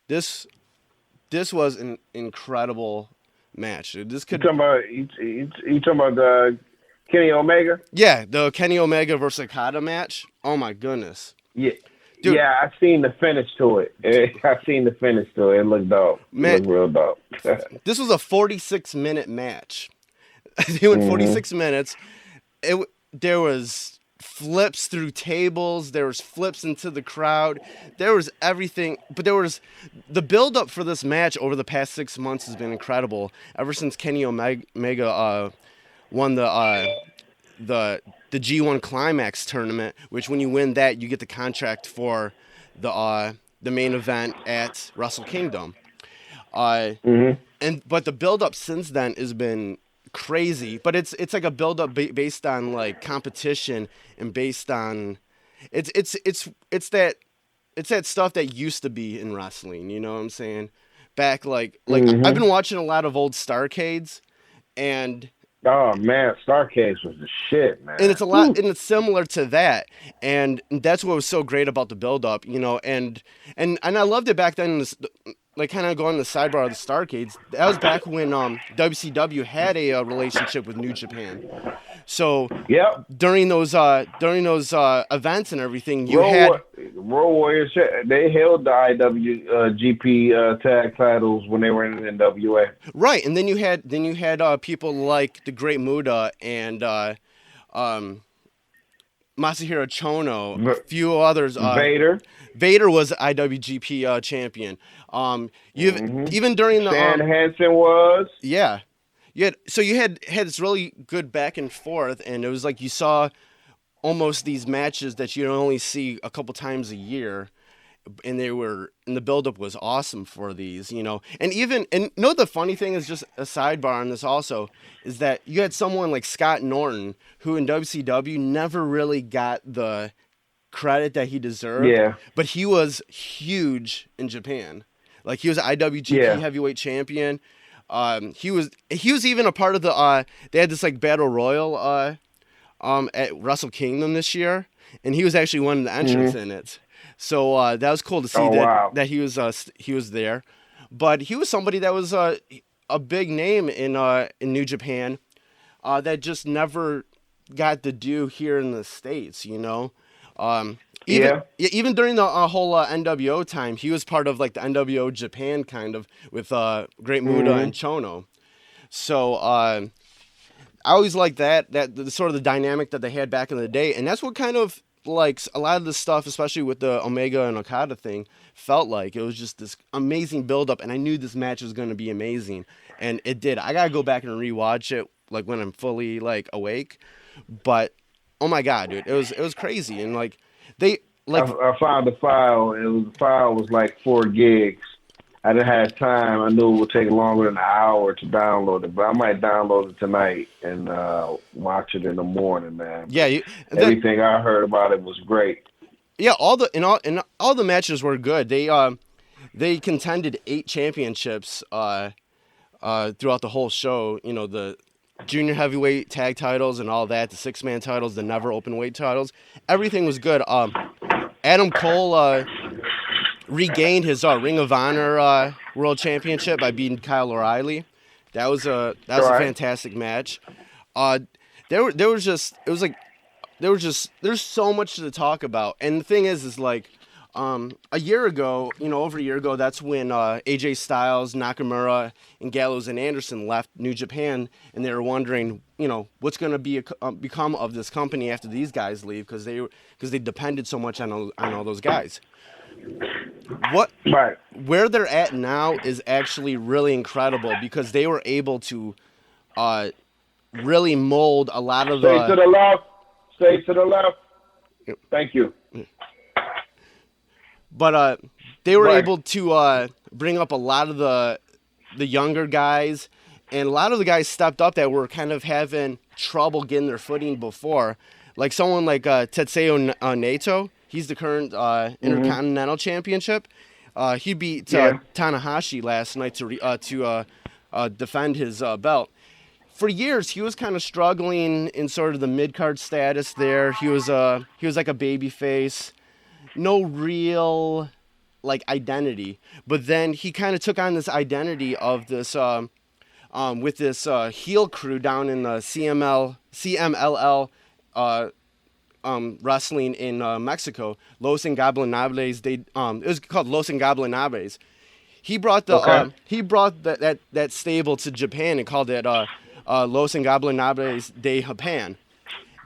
this was an incredible match. This could. You talking about Kenny Omega? Yeah, the Kenny Omega versus Okada match. Oh my goodness. Yeah. Dude. Yeah, I seen the finish to it. It looked dope. Man, it looked real dope. This was a 46-minute match. They went 46 minutes. There was flips through tables. There was flips into the crowd. There was everything. But there was the build-up for this match over the past 6 months has been incredible. Ever since Kenny Omega won the G1 Climax tournament, which when you win that, you get the contract for the main event at Wrestle Kingdom. But the build up since then has been crazy. But it's like a build up based on like competition and based on it's that stuff that used to be in wrestling. You know what I'm saying? Back like I've been watching a lot of old Starrcades and. Oh man, Starrcade was the shit, man. And it's a lot, and it's similar to that, and that's what was so great about the build-up, and I loved it back then. Like kind of going to the sidebar of the Starrcades. That was back when WCW had a relationship with New Japan. So during those events and everything, you had Road Warriors. They held the IWGP tag titles when they were in the NWA. Right, and then you had people like the Great Muta and Masahiro Chono, a few others. Vader was IWGP champion. Even during the Stan Hansen was. Yeah. You had this really good back and forth, and it was like you saw almost these matches that you only see a couple times a year, and the buildup was awesome for these, And the funny thing is, just a sidebar on this also, is that you had someone like Scott Norton, who in WCW never really got the credit that he deserved. Yeah. But he was huge in Japan. Like he was IWGP heavyweight champion. He was even a part of the they had this like battle royal at Wrestle Kingdom this year, and he was actually one of the entrants in it. So that was cool to see that he was there. But he was somebody that was a big name in New Japan that just never got the due here in the States, Even during the whole NWO time, he was part of like the NWO Japan kind of with Great Muta and Chono. So I always liked that the sort of the dynamic that they had back in the day, and that's what kind of like a lot of the stuff, especially with the Omega and Okada thing, felt like. It was just this amazing build-up, and I knew this match was going to be amazing, and it did. I gotta go back and rewatch it like when I'm fully like awake, but oh my god, dude, it was crazy, and like. I found the file. The file was like 4 gigs. I didn't have time. I knew it would take longer than an hour to download it, but I might download it tonight and watch it in the morning, man. Yeah, everything I heard about it was great. Yeah, all the matches were good. They contended 8 championships throughout the whole show. The junior heavyweight tag titles and all that, the 6-man titles, the never open weight titles, everything was good. Adam Cole regained his Ring of Honor world championship by beating Kyle O'Reilly. That was a fantastic match. There's so much to talk about, and the thing is like a year ago, over a year ago, that's when AJ Styles, Nakamura, and Gallows and Anderson left New Japan, and they were wondering, what's going to become of this company after these guys leave, because they depended so much on all those guys. Where they're at now is actually really incredible, because they were able to really mold a lot of Stay to the left. Thank you. But they were able to bring up a lot of the younger guys And a lot of the guys stepped up that were kind of having trouble getting their footing before. Like someone like Tetsuya Naito. He's the current Intercontinental Championship. He beat Tanahashi last night to defend his belt. For years, he was kind of struggling in sort of the mid-card status there. He was like a baby face. No real like identity. But then he kind of took on this identity of this with this heel crew down in the CMLL wrestling in Mexico, Los Ingobernables. It was called Los Ingobernables. He brought that stable to Japan and called it Los Ingobernables de Japan,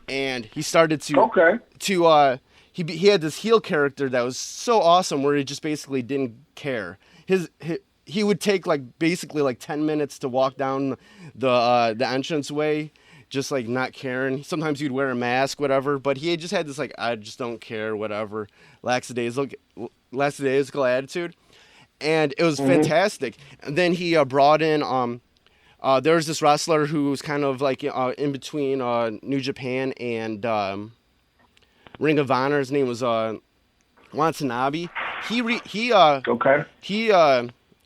and he started to he had this heel character that was so awesome where he just basically didn't care. He would take basically 10 minutes to walk down the entranceway, just like not caring. Sometimes he'd wear a mask, whatever, but he just had this I just don't care, whatever, lackadaisical attitude, and it was fantastic. And then he brought in there was this wrestler who was kind of like in between New Japan and Ring of Honor. His name was Watanabe. He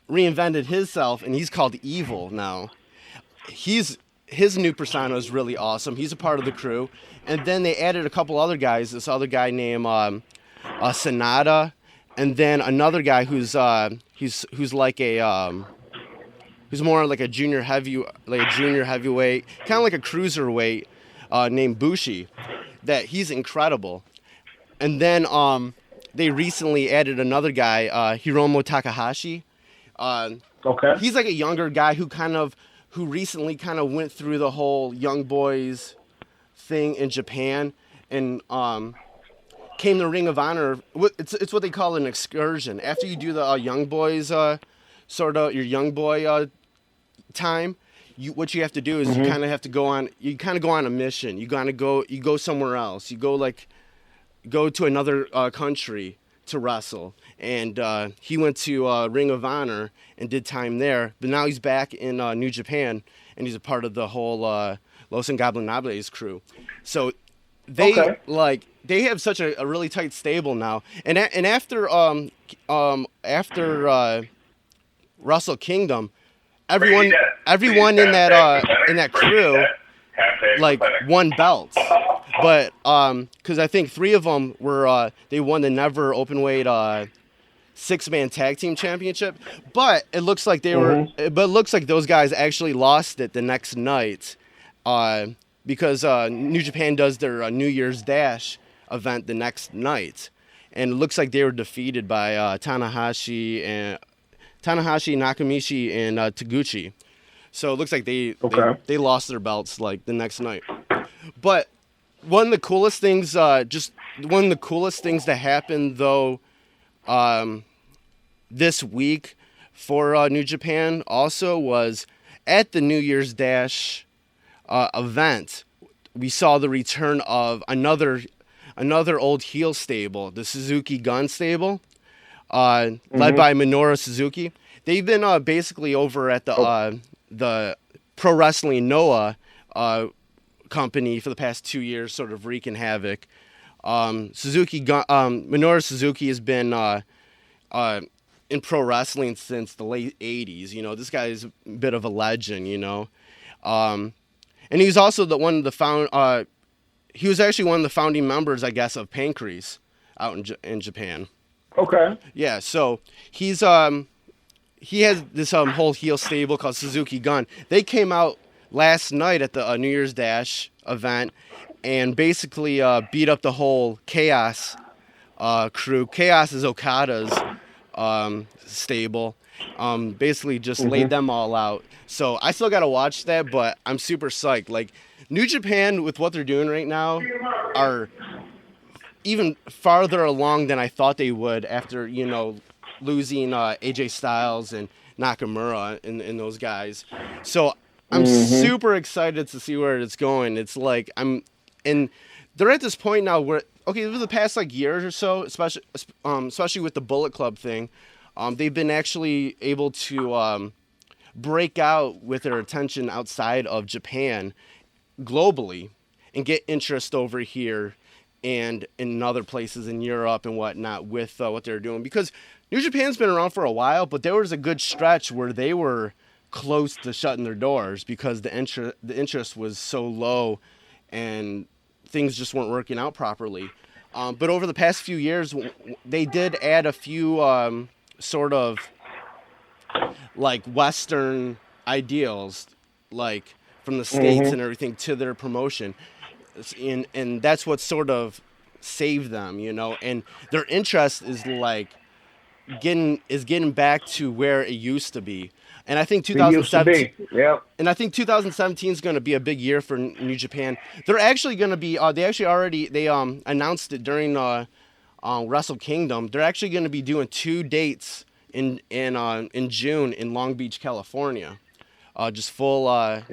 reinvented himself, and he's called Evil now. His new persona is really awesome. He's a part of the crew, and then they added a couple other guys. This other guy named Sonata, and then another guy who's like who's more like a junior heavyweight, kind of like a cruiserweight, named Bushi. That he's incredible. And then they recently added another guy, Hiromu Takahashi. He's like a younger guy who recently kind of went through the whole Young Boys thing in Japan and came to Ring of Honor. It's what they call an excursion. After you do the Young Boys, sort of your Young Boy time, what you have to do is you kind of have to go on a mission. You go somewhere else. You go to another country to wrestle. And he went to Ring of Honor and did time there. But now he's back in New Japan, and he's a part of the whole Los Ingobernables crew. So they have such a really tight stable now. And after Wrestle Kingdom, everyone in that crew won belts. But because I think 3 of them were they won the Never Openweight 6-man tag team championship, but it looks like those guys actually lost it the next night, because New Japan does their New Year's Dash event the next night, and it looks like they were defeated by Tanahashi, Nakamichi, and Taguchi. So it looks like they lost their belts the next night. But one of the coolest things that happened though, this week for New Japan also was at the New Year's Dash event. We saw the return of another old heel stable, the Suzuki Gun stable, led by Minoru Suzuki. They've been basically over at the Pro Wrestling Noah company for the past 2 years, sort of wreaking havoc. Minoru Suzuki has been in pro wrestling since the late 80s. You know, this guy is a bit of a legend, you know. And he was also he was actually one of the founding members, I guess, of Pancrase out in Japan. Okay. Yeah, so he has this whole heel stable called Suzuki Gun. They came out last night at the New Year's Dash event and basically beat up the whole Chaos crew. Chaos is Okada's stable. Basically just laid them all out. So I still got to watch that, but I'm super psyched. Like, New Japan, with what they're doing right now, are even farther along than I thought they would after, you know, losing AJ Styles and Nakamura and those guys. So I'm super excited to see where it's going. It's like and they're at this point now where, okay, over the past years or so, especially with the Bullet Club thing, they've been actually able to break out with their attention outside of Japan globally and get interest over here and in other places in Europe and whatnot with what they're doing. Because New Japan's been around for a while, but there was a good stretch where they were close to shutting their doors because the interest was so low and things just weren't working out properly. But over the past few years, they did add a few sort of like Western ideals, like from the States and everything, to their promotion. And that's what sort of saved them, you know, and their interest is like getting back to where it used to be. And I think 2017, and I think 2017 is going to be a big year for New Japan. They're actually going to be, they announced it during Wrestle Kingdom. They're actually going to be doing 2 dates in June in Long Beach, California, just full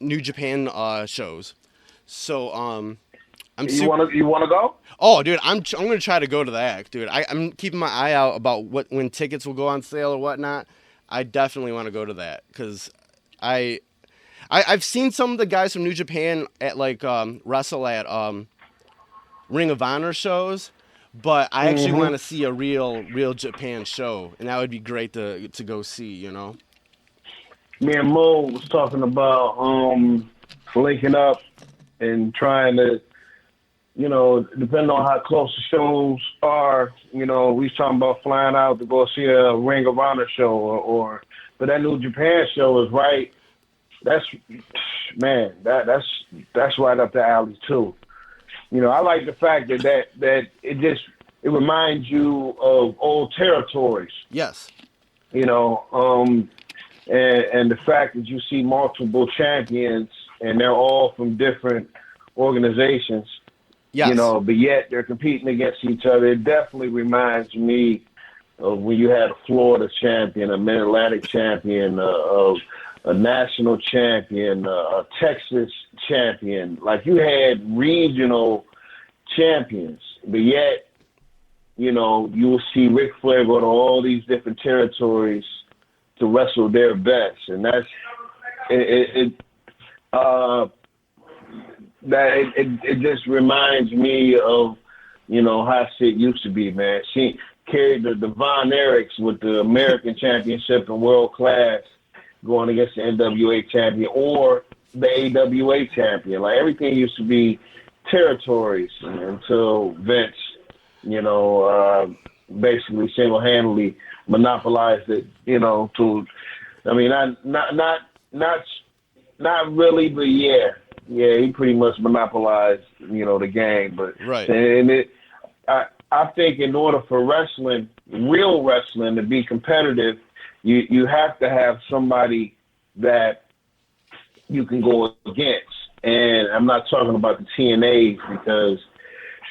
New Japan shows. So you want to go? Oh, dude, I'm going to try to go to that, dude. I'm keeping my eye out about when tickets will go on sale or whatnot. I definitely want to go to that because I've seen some of the guys from New Japan at like wrestle at Ring of Honor shows, but I actually want to see a real Japan show, and that would be great to go see, you know. Me and Mo was talking about linking up and trying to, you know, depending on how close the shows are, you know, we was talking about flying out to go see a Ring of Honor show but that New Japan show is right. That's right up the alley too. You know, I like the fact that it reminds you of old territories. Yes. You know, and the fact that you see multiple champions and they're all from different organizations. Yes. You know, but yet they're competing against each other. It definitely reminds me of when you had a Florida champion, a Mid-Atlantic champion, a national champion, a Texas champion. Like you had regional champions, but yet, you know, you will see Ric Flair go to all these different territories to wrestle their best, and that's it just reminds me of, you know, how shit used to be, man. She carried the Von Erichs with the American Championship and World Class going against the NWA champion or the AWA champion. Like everything used to be territories until Vince, you know, basically single-handedly monopolized it, you know, not really, but yeah, he pretty much monopolized, you know, the game. But right. And I think in order for wrestling, real wrestling, to be competitive, you have to have somebody that you can go against. And I'm not talking about the TNAs because,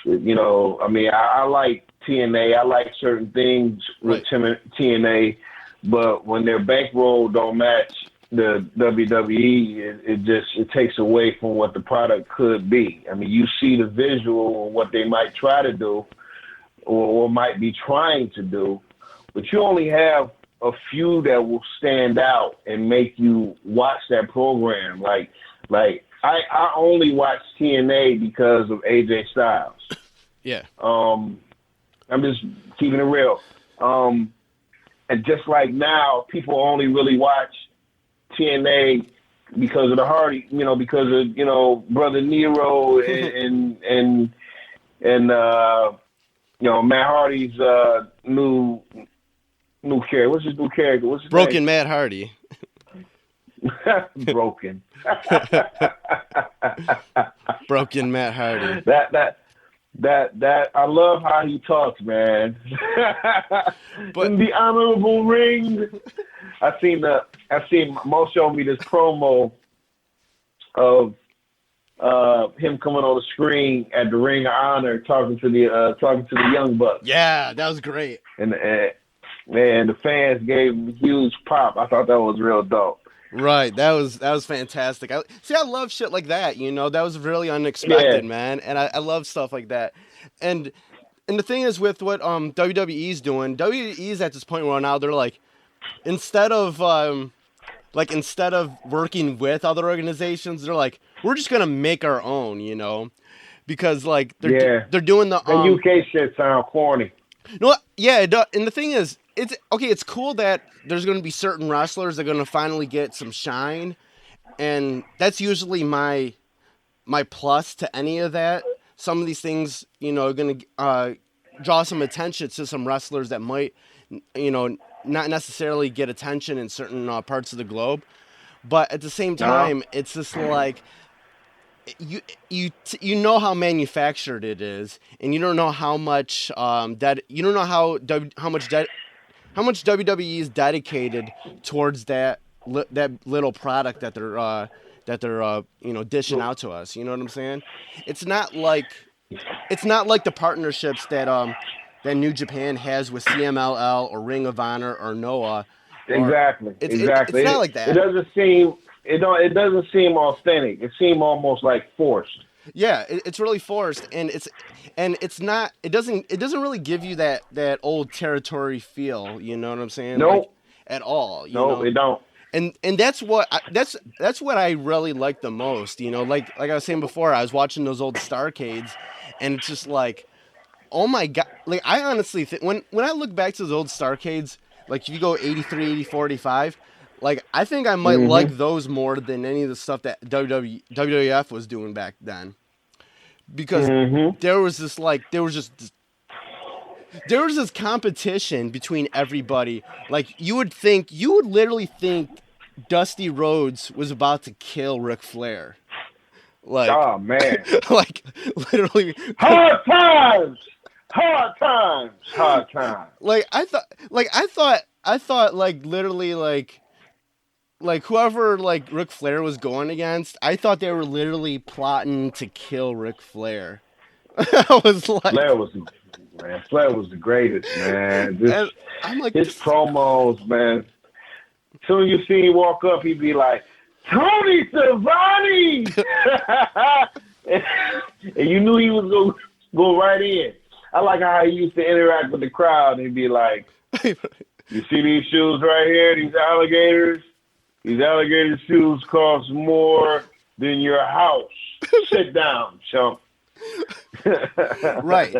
you know, I mean, I like TNA. I like certain things with TNA, but when their bankroll don't match the WWE, it takes away from what the product could be. I mean, you see the visual of what they might try to do or might be trying to do, but you only have a few that will stand out and make you watch that program. Like I only watch TNA because of AJ Styles. Yeah. I'm just keeping it real. And just like now, people only really watch TNA because of the Hardy, you know, because of, you know, Brother Nero and you know, Matt Hardy's new character. What's his new character? What's his Broken name? Matt Hardy. Broken. Broken Matt Hardy. That I love how he talks, man. But in the honorable ring, I seen Mo showed me this promo of him coming on the screen at the Ring of Honor talking to the Young Bucks. Yeah, that was great. And man, the fans gave him a huge pop. I thought that was real dope. Right, that was fantastic. I love shit like that, you know. That was really unexpected, man, and I love stuff like that. And the thing is with what WWE's doing, WWE's at this point where now they're like, instead of like instead of working with other organizations, they're like, we're just gonna make our own, you know, because like they're doing the UK shit sound corny. No, yeah, it does. And the thing is, it's okay. It's cool that there's going to be certain wrestlers that are going to finally get some shine, and that's usually my plus to any of that. Some of these things, you know, are going to draw some attention to some wrestlers that might, you know, not necessarily get attention in certain parts of the globe, but at the same time, it's just like. You know how manufactured it is, and you don't know how much you don't know how much WWE is dedicated towards that little product that they're you know, dishing out to us. You know what I'm saying? It's not like the partnerships that New Japan has with CMLL or Ring of Honor or Noah. Exactly. It's not like that. It doesn't seem. It doesn't seem authentic. It seems almost like forced. Yeah, it's really forced, and it's not. It doesn't really give you that old territory feel. You know what I'm saying? Nope. Like, at all. You know? It don't. And that's what I really like the most. You know, like I was saying before, I was watching those old Starrcades, and it's just like, oh my god! Like I honestly think when I look back to those old Starrcades, like if you go 83, 84, 85. Like, I think I might like those more than any of the stuff that WWF was doing back then. Because there was this competition between everybody. Like, you would literally think Dusty Rhodes was about to kill Ric Flair. Like, oh, man. Like, literally. Hard times. Like, I thought, like, literally, like whoever like Ric Flair was going against, I thought they were literally plotting to kill Ric Flair. I was like, Flair was the greatest, man. I'm like, his promos, man. As soon as you see him walk up, he'd be like, Tony Schiavone, and you knew he was gonna go right in. I like how he used to interact with the crowd. He'd be like, "You see these shoes right here? These alligators." These alligator shoes cost more than your house. Sit down, chump. Right.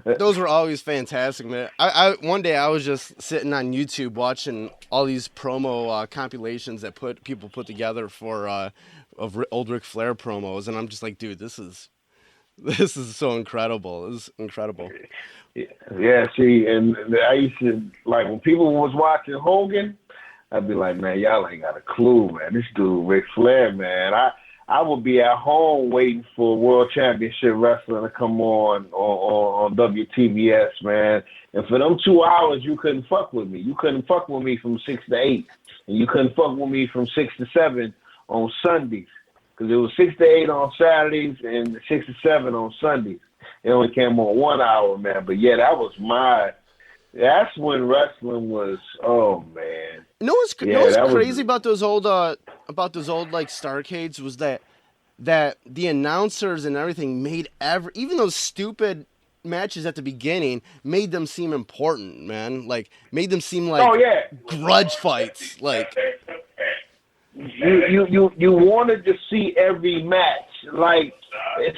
Those were always fantastic, man. I one day I was just sitting on YouTube watching all these promo compilations that people put together for of old Ric Flair promos, and I'm just like, dude, this is so incredible. This is incredible. Yeah, see, and I used to, like, when people was watching Hogan, I'd be like, man, y'all ain't got a clue, man. This dude, Ric Flair, man. I would be at home waiting for World Championship Wrestling to come on WTBS, man. And for them 2 hours, you couldn't fuck with me. You couldn't fuck with me from 6 to 8. And you couldn't fuck with me from 6 to 7 on Sundays. Because it was 6 to 8 on Saturdays and 6 to 7 on Sundays. It only came on 1 hour, man. But, yeah, that's when wrestling was, oh, man. You know what's crazy about those old like Starrcades was that the announcers and everything made even those stupid matches at the beginning made them seem important, man. Like made them seem like grudge fights. Like you wanted to see every match. Like,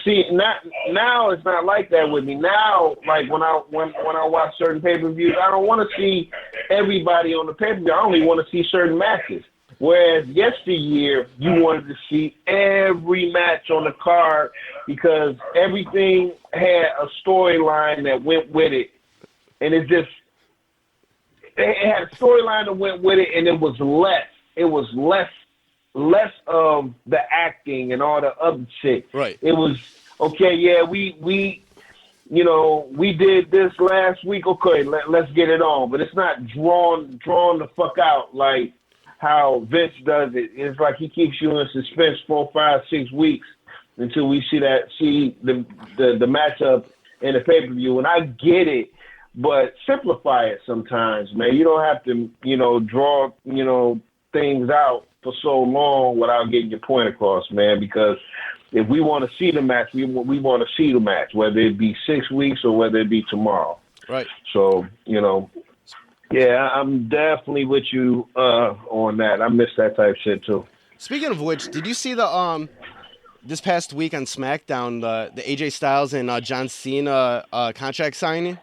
see, now it's not like that with me. Now, like when I watch certain pay-per-views, I don't want to see everybody on the pay-per-view. I only want to see certain matches. Whereas yesteryear, you wanted to see every match on the card because everything had a storyline that went with it, and it had a storyline that went with it, and it was less. It was less of the acting and all the other shit. Right. It was, okay, yeah, we did this last week. Okay, let's get it on. But it's not drawn the fuck out like how Vince does it. It's like he keeps you in suspense 4, 5, 6 weeks until we see the matchup in the pay-per-view. And I get it, but simplify it sometimes, man. You don't have to, draw, things out for so long without getting your point across, man, because if we want to see the match, we want to see the match, whether it be 6 weeks or whether it be tomorrow. Right. So, Yeah, I'm definitely with you on that. I miss that type of shit too. Speaking of which, did you see the this past week on SmackDown the AJ Styles and John Cena contract signing?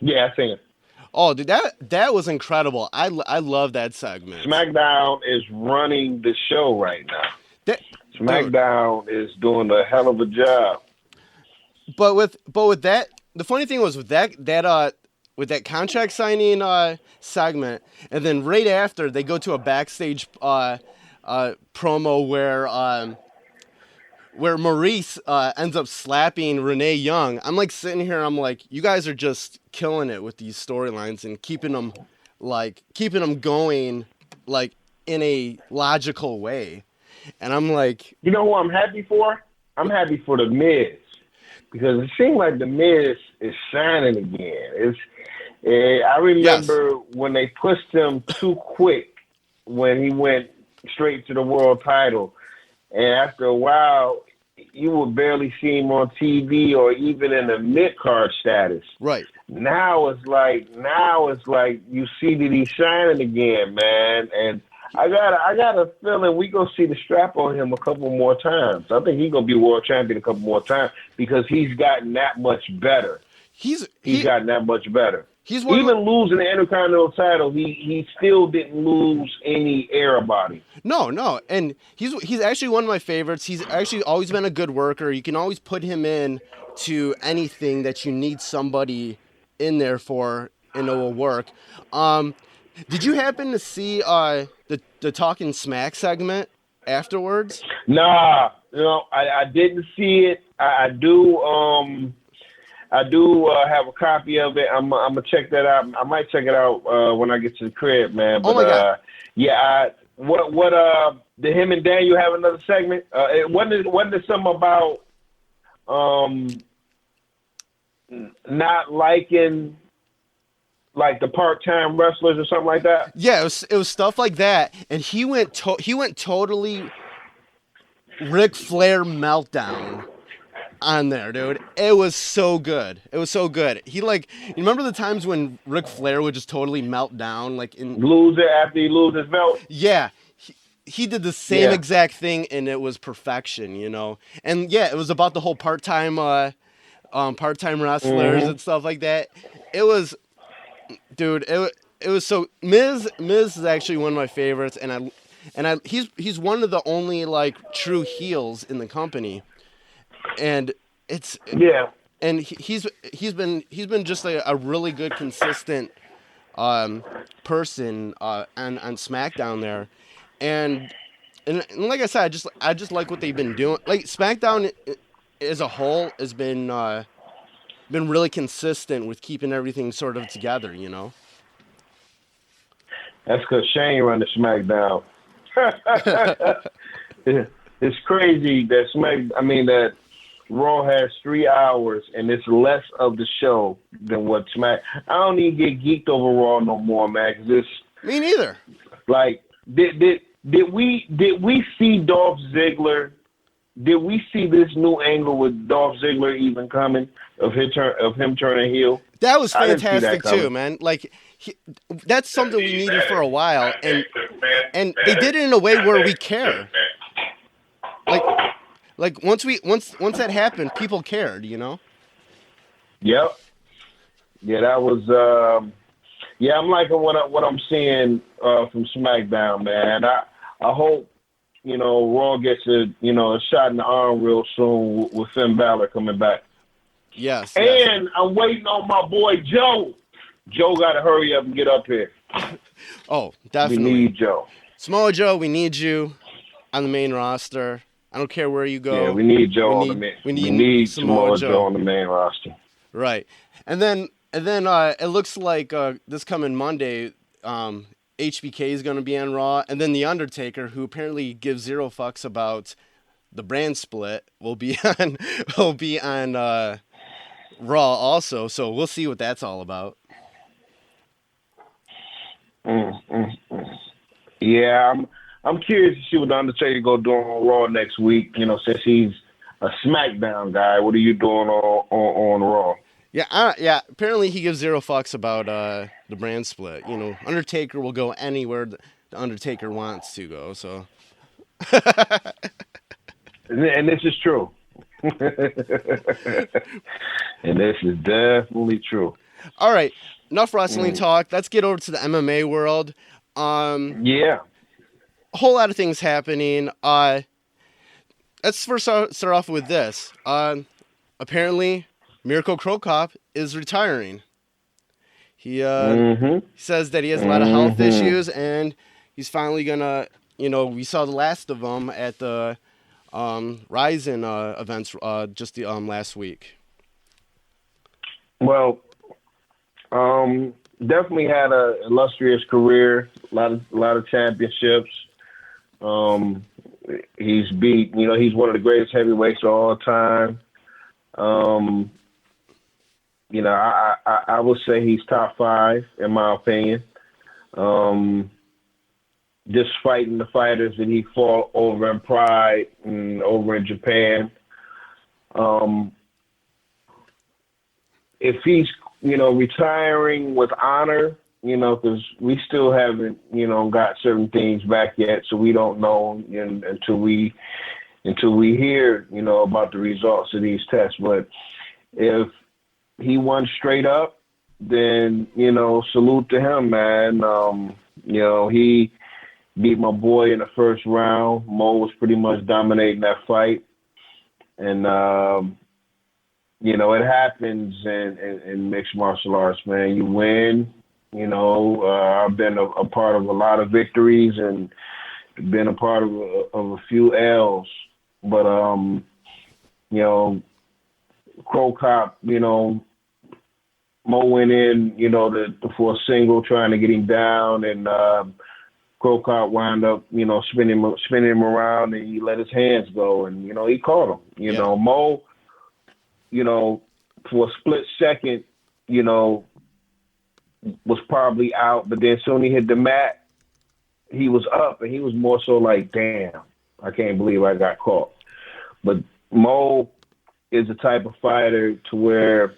Yeah, I think Oh, dude, that was incredible. I love that segment. SmackDown is running the show right now. SmackDown is doing a hell of a job. But with that, the funny thing was with that contract signing segment, and then right after they go to a backstage promo where Maurice ends up slapping Renee Young. I'm like sitting here, I'm like, you guys are just killing it with these storylines and keeping them going like in a logical way. And I'm like, you know who I'm happy for? I'm happy for the Miz, because it seems like the Miz is shining again. I remember when they pushed him too quick when he went straight to the world title, and after a while, you would barely see him on TV or even in the mid-card status. Right. Now it's like you see that he's shining again, man. And I got a feeling we gonna see the strap on him a couple more times. I think he's gonna be world champion a couple more times because he's gotten that much better. He's gotten that much better. Even losing the Intercontinental title, he still didn't lose any air about him. No, and he's actually one of my favorites. He's actually always been a good worker. You can always put him in to anything that you need somebody in there for, and it will work. Did you happen to see the Talking Smack segment afterwards? Nah, I didn't see it. I do have a copy of it. I'm gonna check that out. I might check it out when I get to the crib, man. But, oh my God! Did him and Daniel have another segment? Wasn't it something about not liking like the part-time wrestlers or something like that? Yeah, it was stuff like that, and he went totally Ric Flair meltdown on there, dude. It was so good. He you remember the times when Ric Flair would just totally melt down, lose it after he loses his belt? Yeah. He did the same exact thing, and it was perfection, And yeah, it was about the whole part-time wrestlers and stuff like that. It was, dude. It was so Miz is actually one of my favorites, and he's one of the only true heels in the company, and and he's been just a really good consistent person on SmackDown there. And like I said, I just like what they've been doing. Like SmackDown as a whole has been really consistent with keeping everything sort of together, That's because Shane run the SmackDown. It's crazy that Raw has 3 hours and it's less of the show than what Smack. I don't even get geeked over Raw no more, man. Cause me neither. Like, did we see Dolph Ziggler? Did we see this new angle with Dolph Ziggler even coming of him turning heel? That was fantastic too, man. That's something we needed for a while, and they did it in a way where we care. Like once that happened, people cared, Yep. Yeah, that was. I'm liking what I'm seeing from SmackDown, man. I hope Raw gets a shot in the arm real soon with Finn Balor coming back. Yes. And I'm waiting on my boy Joe. Joe got to hurry up and get up here. Oh, definitely. We need Joe. Samoa Joe, we need you on the main roster. I don't care where you go. Yeah, we need Joe on the main. We need Samoa Joe on the main roster. Right, and then it looks like this coming Monday, HBK is going to be on Raw, and then The Undertaker, who apparently gives zero fucks about the brand split, will be on Raw also. So we'll see what that's all about. Yeah, I'm curious to see what The Undertaker go do on Raw next week. Since he's a SmackDown guy, what are you doing on Raw? Yeah. Apparently, he gives zero fucks about the brand split. You know, Undertaker will go anywhere the Undertaker wants to go. So, And this is true. And this is definitely true. all right, enough wrestling talk. Let's get over to the MMA world. Yeah. A whole lot of things happening. Let's first start off with this. Apparently, Mirko Cro Cop is retiring. He says that he has a lot of health issues, and he's finally gonna. You know, we saw the last of him at the Rising events just the last week. Well, definitely had a illustrious career. A lot of championships. He's beat. You know, he's one of the greatest heavyweights of all time. You know, I would say he's top 5 in my opinion. Just fighting the fighters that he fought over in Pride and over in Japan. If he's, you know, retiring with honor, you know, because we still haven't, you know, got certain things back yet, so we don't know until we hear, you know, about the results of these tests. But if he won straight up, then, you know, salute to him, man. You know, he beat my boy in the first round. Mo was pretty much dominating that fight. And, you know, it happens in mixed martial arts, man. You win. You know, I've been a part of a lot of victories and been a part of a few L's. But, you know, Cro Cop, you know, Mo went in, you know, for a single trying to get him down, and Cro Cop wound up, you know, spinning him around, and he let his hands go, and, you know, he caught him. You know, Mo, you know, for a split second, you know, was probably out, but then soon he hit the mat, he was up, and he was more so like, damn, I can't believe I got caught. But Mo is the type of fighter to where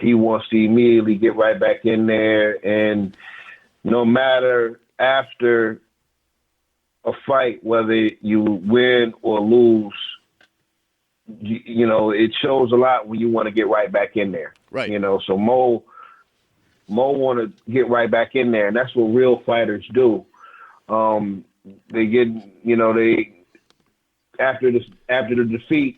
he wants to immediately get right back in there, and no matter after a fight, whether you win or lose, you know, it shows a lot when you want to get right back in there. Right. You know, so Mo want to get right back in there, and that's what real fighters do. They get, you know, after the defeat,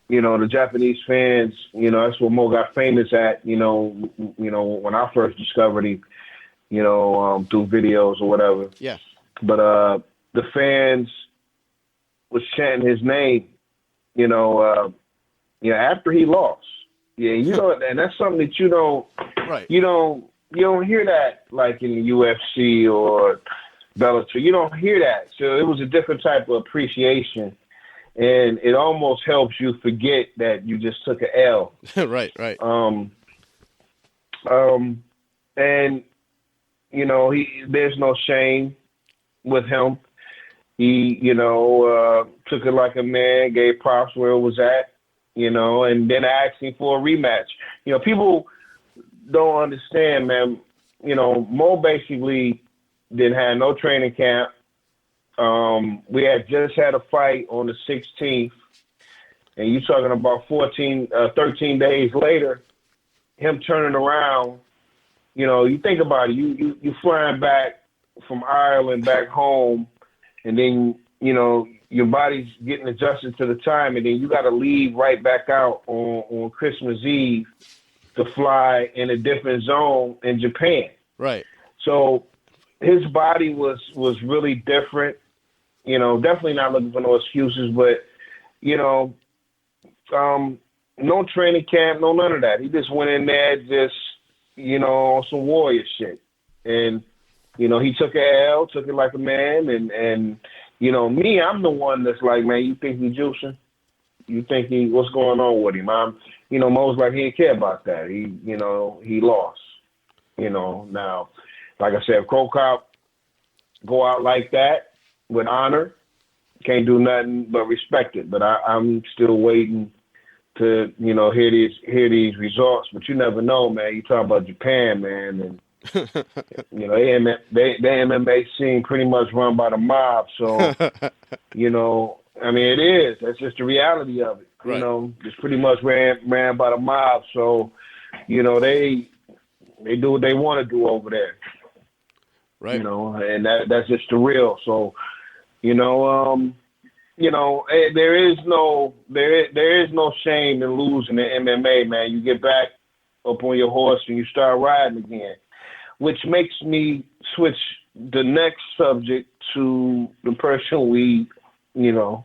you know, the Japanese fans, you know, that's what Mo got famous at, you know, when I first discovered him, you know, through videos or whatever. Yeah. But the fans was chanting his name, you know, after he lost. Yeah, you know, and that's something that you don't hear that like in the UFC or Bellator. You don't hear that. So it was a different type of appreciation. And it almost helps you forget that you just took an L. Right. And you know, there's no shame with him. He, you know, took it like a man, gave props where it was at, you know, and then asking for a rematch. You know, people don't understand, man. You know, Mo basically didn't have no training camp. We had just had a fight on the 16th, and you're talking about 13 days later, him turning around. You know, you think about it, you flying back from Ireland back home, and then, you know, your body's getting adjusted to the time, and then you got to leave right back out on Christmas Eve to fly in a different zone in Japan. Right. So his body was really different. You know, definitely not looking for no excuses, but, you know, no training camp, no none of that. He just went in there just, you know, some warrior shit. And, you know, he took an L, took it like a man. And you know, me, I'm the one that's like, man, you think he juicing? You think what's going on with him? You know, Mo's like, he didn't care about that. You know, he lost. You know, now, like I said, Cro Cop go out like that with honor, can't do nothing but respect it. But I'm still waiting to hear these results, but you never know, man. You talk about Japan, man, and they MMA scene pretty much run by the mob, so I mean it is. That's just the reality of it. Right. It's pretty much ran by the mob, so they do what they want to do over there. Right. And that's just the real. So, there is no shame in losing in MMA, man. You get back up on your horse and you start riding again, which makes me switch the next subject to the person we, gonna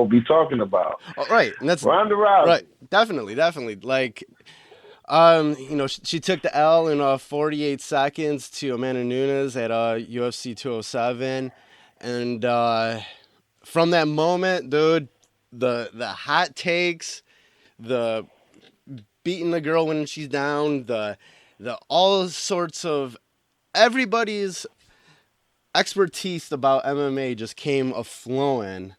be talking about. Oh, right, and that's Ronda Rousey. Right, definitely. Like, she took the L in 48 seconds to Amanda Nunes at UFC 207, and from that moment, dude, the hot takes, the beating the girl when she's down, the all sorts of everybody's expertise about MMA just came a-flowing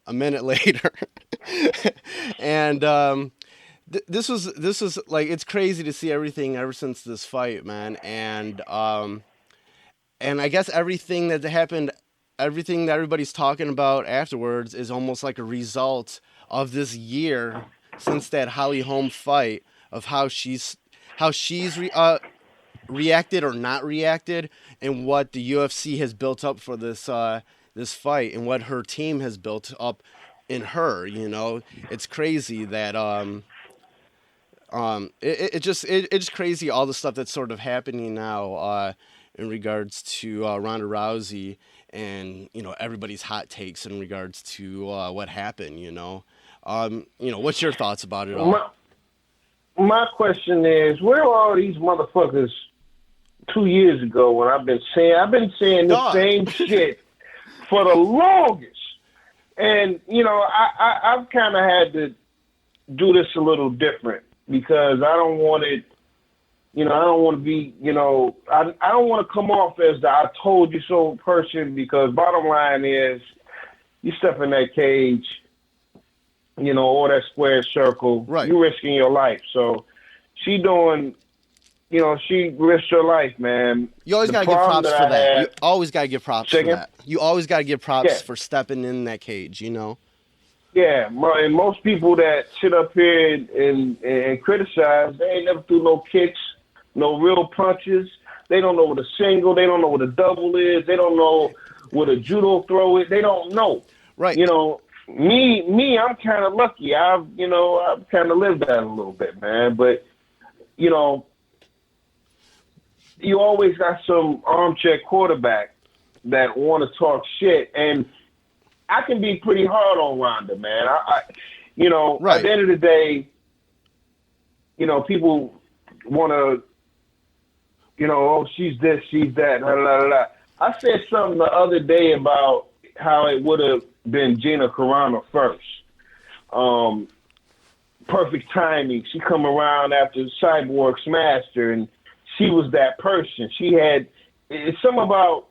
a minute later. And this was like, it's crazy to see everything ever since this fight, man. And I guess everything that happened, everything that everybody's talking about afterwards is almost like a result of this year since that Holly Holm fight, of how she's reacted or not reacted, and what the UFC has built up for this fight, and what her team has built up in her. It's crazy that it's just crazy, all the stuff that's sort of happening now in regards to Ronda Rousey, and everybody's hot takes in regards to what happened. What's your thoughts about it all? My question is, where are all these motherfuckers 2 years ago when I've been saying the same shit for the longest? And I've kind of had to do this a little different, because I don't want it. I don't want to be, I don't want to come off as the I told you so person, because bottom line is, you step in that cage, or that square circle, right, you're risking your life. So she doing, she risked her life, man. You always got to give props for that. You always got to give props for that. You always got to give props for stepping in that cage, Yeah, and most people that sit up here and criticize, they ain't never threw no kicks, no real punches. They don't know what a single, they don't know what a double is, they don't know what a judo throw is. They don't know. Right. Me, I'm kind of lucky. I've kind of lived that a little bit, man. But, you always got some armchair quarterback that want to talk shit. And I can be pretty hard on Ronda, man. Right. At the end of the day, people want to, oh, she's this, she's that, blah, blah, blah. I said something the other day about how it would have been Gina Carano first. Perfect timing. She come around after Cyborg smashed her, and she was that person. It's something about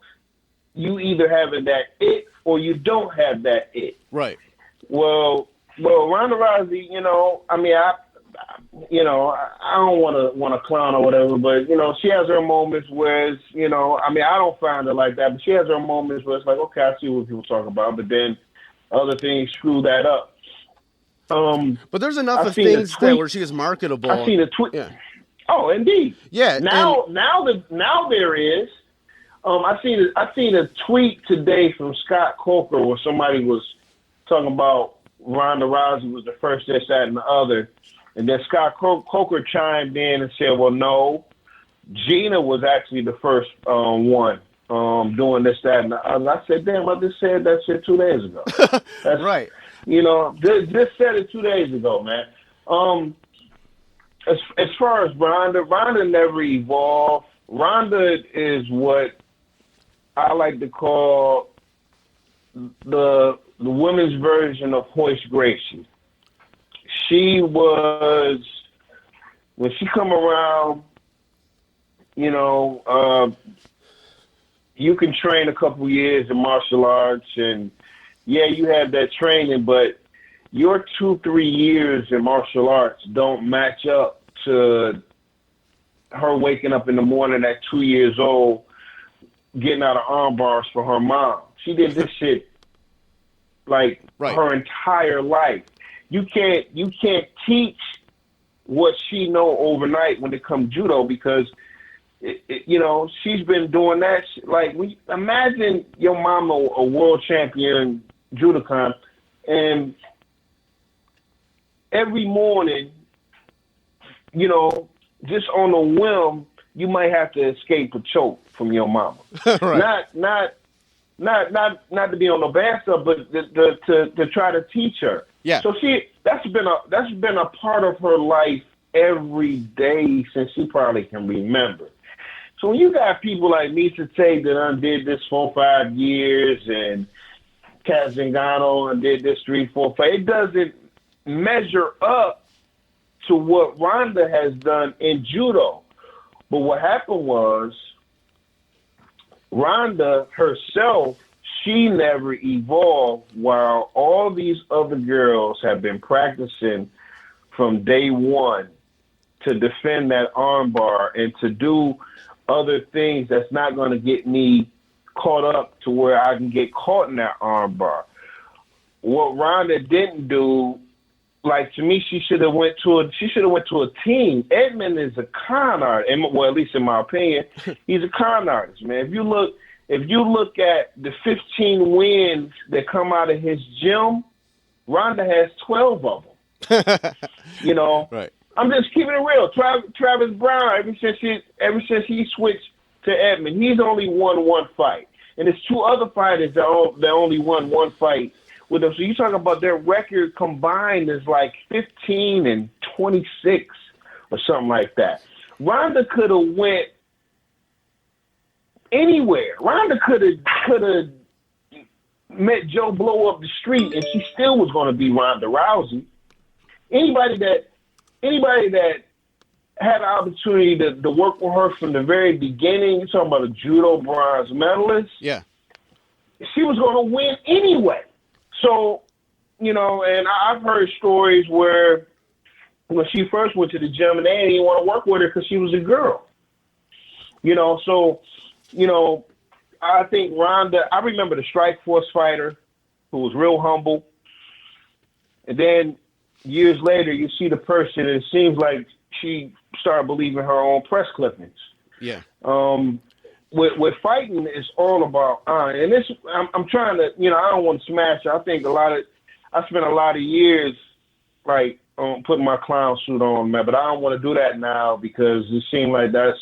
you either having that it or you don't have that it. Right. Well, Ronda Rousey, I don't want to clown or whatever, but she has her moments where it's, I don't find her like that, but she has her moments where it's like, okay, I see what people talk about, but then other things screw that up. But there's enough of things where she is marketable. I seen a tweet. Yeah. Oh, indeed. Yeah. Now there is. I seen a tweet today from Scott Coker where somebody was talking about Ronda Rousey was the first, this, that, and the other. And then Scott Coker chimed in and said, well, no, Gina was actually the first one doing this, that, and the other. I said, damn, I just said that shit 2 days ago. That's, right. Just said it 2 days ago, man. As far as Ronda never evolved. Ronda is what I like to call the women's version of Hoist Gracie. She was, when she come around, you can train a couple years in martial arts, and yeah, you have that training, but your 2-3 years in martial arts don't match up to her waking up in the morning at 2 years old, getting out of arm bars for her mom. She did this shit like her entire life. You can't teach what she know overnight when it comes judo, because she's been doing that. Imagine your mama a world champion judokan, and every morning, just on a whim, you might have to escape a choke from your mama. Right. Not to be on the bad stuff, but to try to teach her. Yeah. So that's been a part of her life every day since she probably can remember. So when you got people like Misa Tate that undid this 4 or 5 years, and Kat Zingano undid this 3, 4, 5, it doesn't measure up to what Ronda has done in judo. But what happened was, Ronda herself, she never evolved, while all these other girls have been practicing from day one to defend that armbar and to do other things that's not going to get me caught up to where I can get caught in that armbar. What Ronda didn't do, to me, she should have went to a team. Edmund is a con artist, well, at least in my opinion, he's a con artist, man. If you look at the 15 wins that come out of his gym, Ronda has 12 of them. Right. I'm just keeping it real. Travis Brown, ever since he switched to Edmund, he's only won 1 fight, and there's 2 other fighters that only won 1 fight with them. So you talk about their record combined is like 15 and 26 or something like that. Ronda could have went anywhere. Ronda could have met Joe Blow up the street, and she still was going to be Ronda Rousey. Anybody that had the opportunity to work with her from the very beginning, you're talking about a judo bronze medalist. Yeah. She was going to win anyway. So, and I've heard stories where when she first went to the gym and they didn't even want to work with her because she was a girl. I think Ronda, I remember the Strikeforce fighter who was real humble. And then years later, you see the person, and it seems like she started believing her own press clippings. Yeah. With fighting, it's all about honor. And this, I'm trying to, I don't want to smash it. I think I spent a lot of years, putting my clown suit on, man, but I don't want to do that now because it seems like that's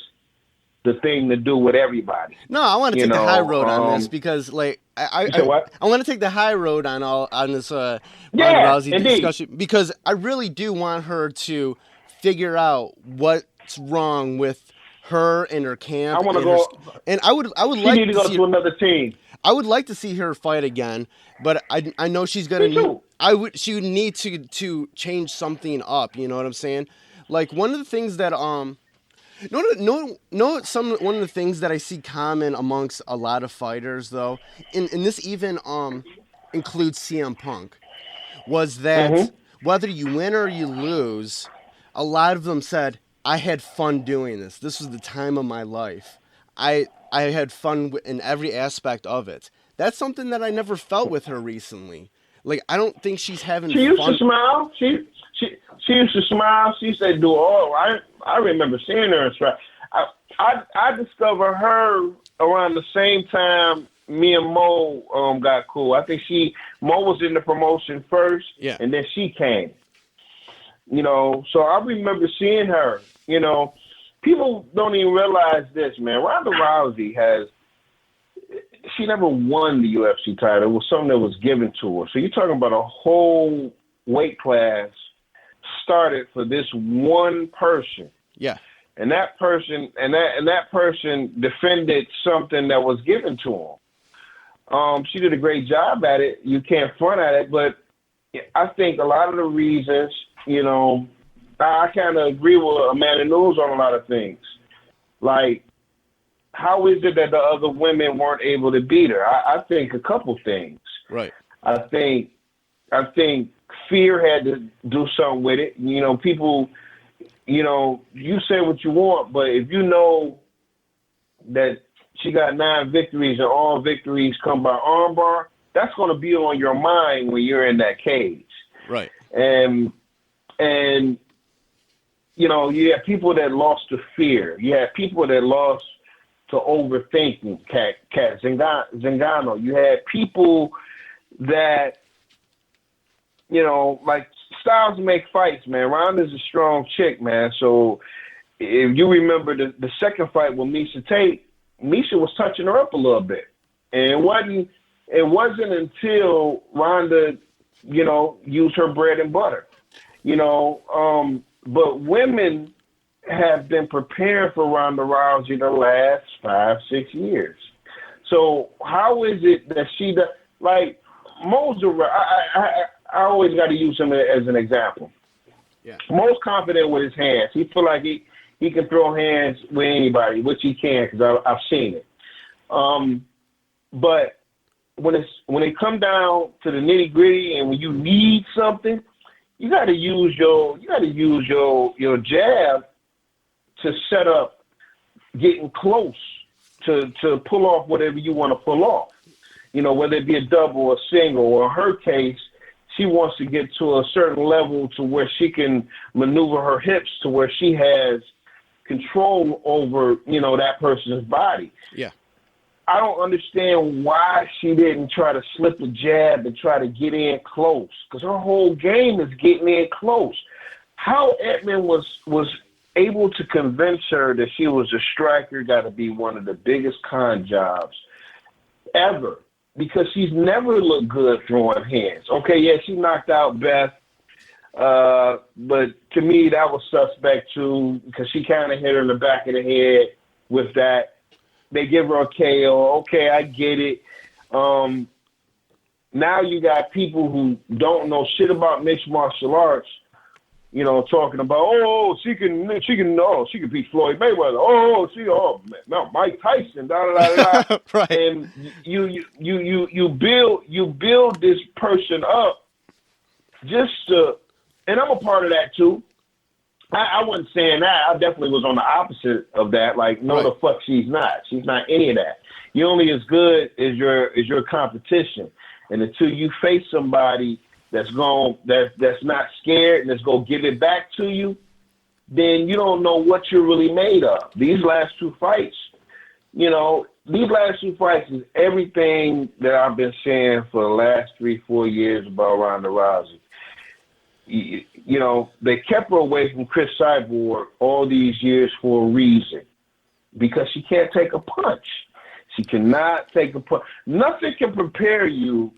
the thing to do with everybody. No, I want to take the high road on this because, I want to take the high road on this Ronda Rousey discussion, because I really do want her to figure out what's wrong with her and her camp. I want to go, and I would she like need to go to another team. I would like to see her fight again, but I know she's gonna. She would need to change something up. You know what I'm saying? Like one of the things that one of the things that I see common amongst a lot of fighters, though, and this even includes CM Punk, was that whether you win or you lose, a lot of them said, I had fun doing this. This was the time of my life. I had fun in every aspect of it. That's something that I never felt with her recently. I don't think she's having fun. She used to smile. She used to smile. She said, I remember seeing her and try. I discovered her around the same time me and Mo got cool. I think Mo was in the promotion first, and then she came. So I remember seeing her. People don't even realize this, man. Ronda Rousey she never won the UFC title. It was something that was given to her. So you're talking about a whole weight class started for this one person. Yeah. And that person defended something that was given to him. She did a great job at it. You can't front at it, but I think a lot of the reasons, I kind of agree with Amanda Nunes on a lot of things. How is it that the other women weren't able to beat her? I think a couple things. Right. I think fear had to do something with it. You know, people, you know, you say what you want, but if you know that she got 9 victories and all victories come by armbar, that's going to be on your mind when you're in that cage. Right. And you know, you have people that lost to fear. You have people that lost to overthinking. Cat Zingano. You had people that, you know, like styles make fights, man. Ronda's a strong chick, man. So if you remember the second fight with Miesha Tate, Miesha was touching her up a little bit. And it wasn't until Ronda, you know, used her bread and butter. You know, but women have been preparing for Ronda Rousey the last 5-6 years. So how is it that she does, like, Moser, I always got to use him as an example. Yeah. Most confident with his hands. He feel like he can throw hands with anybody, which he can because I've seen it. But when it come down to the nitty gritty and when you need something, you got to use your jab to set up getting close to pull off whatever you want to pull off. You know, whether it be a double or single, or in her case, she wants to get to a certain level to where she can maneuver her hips to where she has control over, you know, that person's body. Yeah. I don't understand why she didn't try to slip a jab and try to get in close, because her whole game is getting in close. How Edmund was able to convince her that she was a striker got to be one of the biggest con jobs ever, because she's never looked good throwing hands. Okay, yeah, she knocked out Beth, but to me that was suspect too, because she kind of hit her in the back of the head with that. They give her a KO. Okay, I get it. Now you got people who don't know shit about mixed martial arts, you know, talking about, she can beat Floyd Mayweather. Mike Tyson, da da da da. Right. And you build this person up just to, and I'm a part of that too. I wasn't saying that. I definitely was on the opposite of that. Like, no, right. The fuck she's not. She's not any of that. You're only as good as your competition. And until you face somebody that's not scared and that's gonna give it back to you, then you don't know what you're really made of. These last 2 fights, you know, is everything that I've been saying for the last 3-4 years about Ronda Rousey. You know, they kept her away from Chris Cyborg all these years for a reason, because she can't take a punch. She cannot take a punch. Nothing can prepare you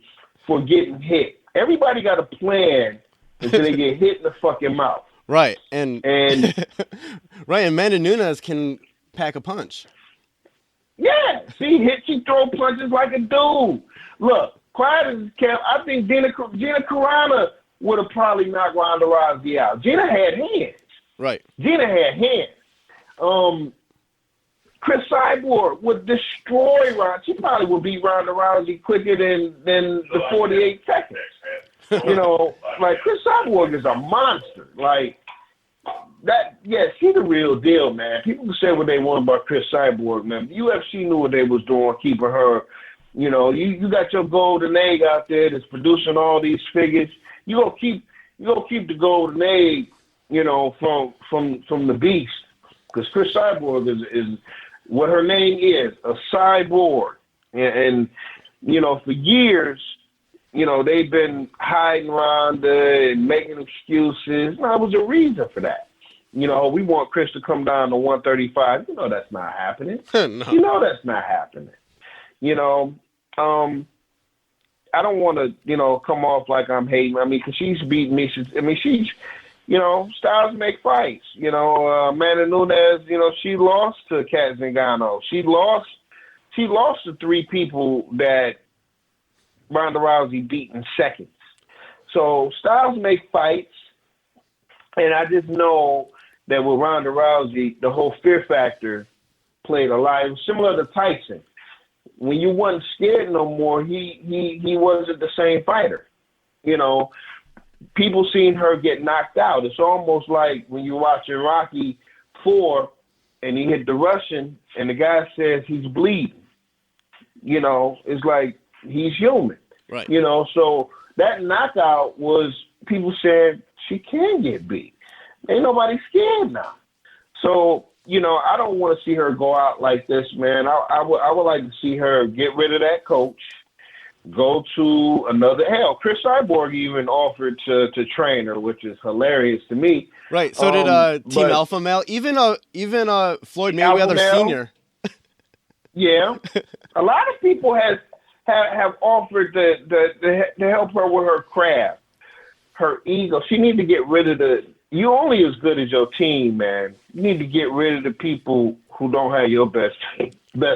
for getting hit. Everybody got a plan until they get hit in the fucking mouth. Right, and right, and Amanda Nunes can pack a punch. Yeah, she throw punches like a dude. Look, quiet as kept. I think Gina Carano would have probably knocked Ronda Rousey out. Gina had hands. Right. Gina had hands. Chris Cyborg would destroy Ronda. She probably would beat Ronda Rousey quicker than the 48 seconds. You know, like, Chris Cyborg is a monster. Like, that, yeah, she's the real deal, man. People can say what they want about Chris Cyborg, man. The UFC knew what they was doing, keeping her. You know, you got your golden egg out there that's producing all these figures. You gonna keep the golden egg, you know, from the beast, because Chris Cyborg is what her name is, a cyborg, and you know, for years, you know, they've been hiding Ronda and making excuses. There was a reason for that. You know, we want Chris to come down to 135. You know that's not happening. No. You know that's not happening. You know, I don't want to, you know, come off like I'm hating. I mean, because she's beating me. She's, you know, styles make fights. You know, Amanda Nunes, you know, she lost to Cat Zingano. She lost to 3 people that Ronda Rousey beat in seconds. So styles make fights, and I just know that with Ronda Rousey, the whole fear factor played a lot. It was similar to Tyson. When you wasn't scared no more, he wasn't the same fighter. You know, people seen her get knocked out. It's almost like when you're watching Rocky 4 and he hit the Russian and the guy says he's bleeding. It's like he's human. Right. So that knockout was people said she can get beat. Ain't nobody scared now. So, I don't want to see her go out like this, man. I would like to see her get rid of that coach, go to another. Hell, Chris Cyborg even offered to train her, which is hilarious to me. Right. So did Team Alpha Male, even Floyd Mayweather Sr. Yeah, a lot of people have offered to help her with her craft, her ego. She need to get rid of you only as good as your team, man. You need to get rid of the people who don't have your best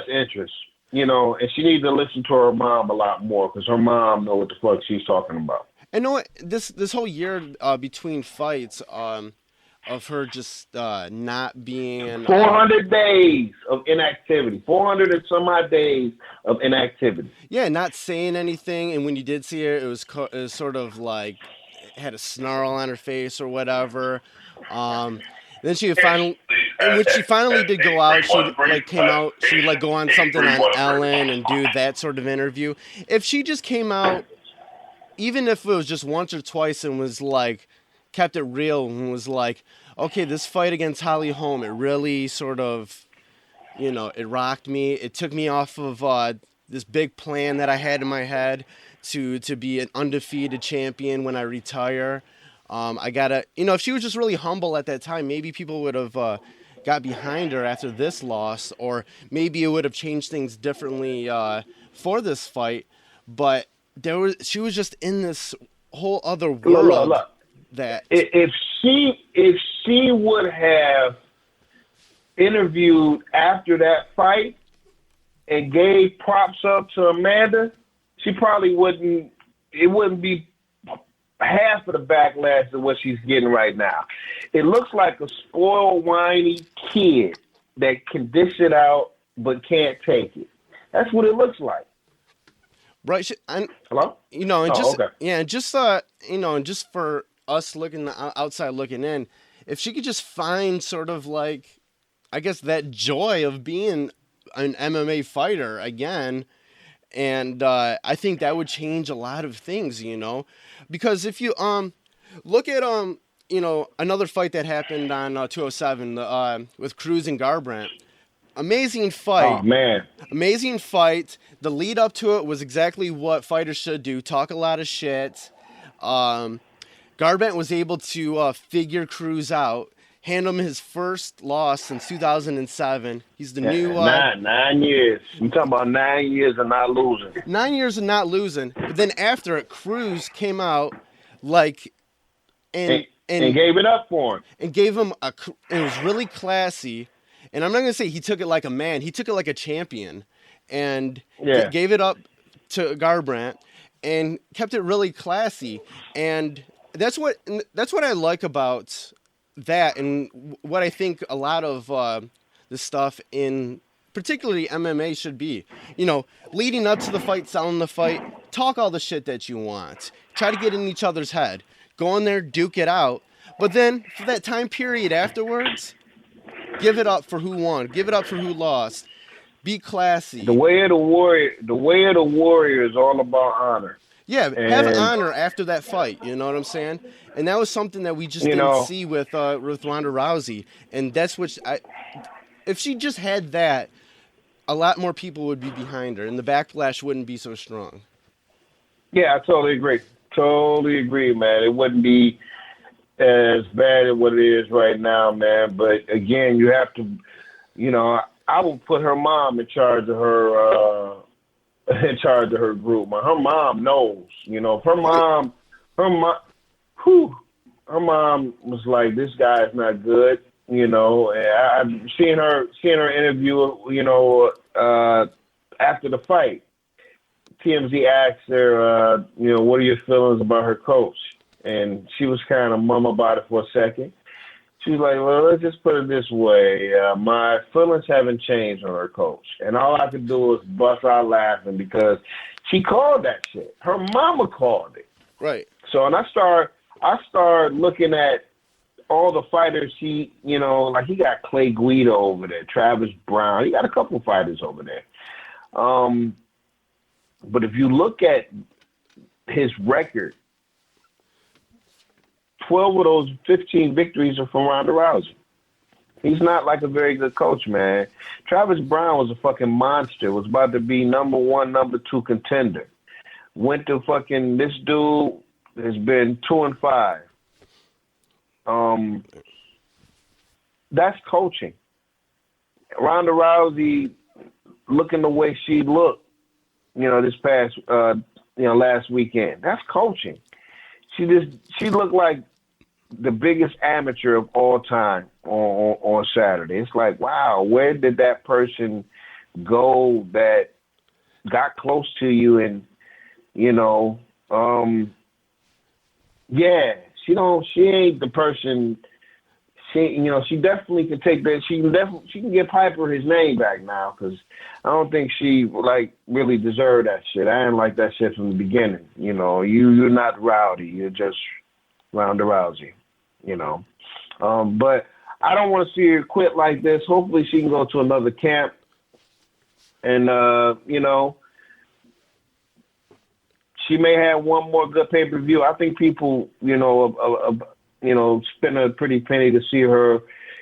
interests, and she needs to listen to her mom a lot more because her mom know what the fuck she's talking about. I know this whole year between fights of her just not being 400 days of inactivity, 400 and some odd days of inactivity. Yeah, not saying anything, and when you did see her, it was sort of like had a snarl on her face or whatever. Then when she finally did go out, she came out. She would go on something on Ellen and do that sort of interview. If she just came out, even if it was just once or twice, and was kept it real and was okay, this fight against Holly Holm, it really sort of, it rocked me. It took me off of this big plan that I had in my head to be an undefeated champion when I retire. I gotta, if she was just really humble at that time, maybe people would have got behind her after this loss, or maybe it would have changed things differently for this fight. But she was just in this whole other world. Look. That if she would have interviewed after that fight and gave props up to Amanda, she probably wouldn't. It wouldn't be half of the backlash of what she's getting right now. It looks like a spoiled, whiny kid that can dish it out but can't take it. That's what it looks like. Right. Hello? And just for us looking outside looking in, if she could just find sort of I guess that joy of being an MMA fighter again, and I think that would change a lot of things, because if you look at another fight that happened on 207 with Cruz and Garbrandt. Amazing fight. Oh, man. Amazing fight. The lead up to it was exactly what fighters should do. Talk a lot of shit. Garbrandt was able to figure Cruz out, hand him his first loss since 2007. He's the new... 9 years. You talking about 9 years of not losing. 9 years of not losing. But then after it, Cruz came out and gave it up for him. And gave him it was really classy. And I'm not going to say he took it like a man. He took it like a champion. And gave it up to Garbrandt and kept it really classy. And that's what I like about that, and what I think a lot of the stuff in particularly MMA should be. Leading up to the fight, selling the fight, talk all the shit that you want. Try to get in each other's head. Go in there, duke it out. But then for that time period afterwards, give it up for who won. Give it up for who lost. Be classy. The way of the warrior is all about honor. Yeah, have honor after that fight. You know what I'm saying? And that was something that we just didn't see with Ronda Rousey. And that's what if she just had that, a lot more people would be behind her, and the backlash wouldn't be so strong. Yeah, I totally agree. Totally agree, man. It wouldn't be as bad as what it is right now, man. But again, you have to, I would put her mom in charge of her. In charge of her group. Her mom knows, her mom was like, this guy's not good, and I've seen her interview, after the fight. TMZ asked her, what are your feelings about her coach? And she was kind of mum about it for a second. She's like, well, let's just put it this way. My feelings haven't changed on her coach. And all I could do is bust out laughing because she called that shit. Her mama called it. Right. So, and I I started looking at all the fighters he got Clay Guida over there, Travis Brown. He got a couple fighters over there. But if you look at his record, 12 of those 15 victories are from Ronda Rousey. He's not like a very good coach, man. Travis Brown was a fucking monster. Was about to be number 1, number 2 contender. Went to fucking, this dude has been 2-5. That's coaching. Ronda Rousey looking the way she looked, this past, last weekend. That's coaching. She looked like the biggest amateur of all time on Saturday. It's like, wow, where did that person go that got close to you? And she ain't the person. She definitely can take that. She can get Piper his name back now, because I don't think she really deserved that shit. I didn't like that shit from the beginning. You're not Rowdy. You're just Ronda Rousey. But I don't want to see her quit like this. Hopefully she can go to another camp, and she may have one more good pay-per-view. I think people, spend a pretty penny to see her.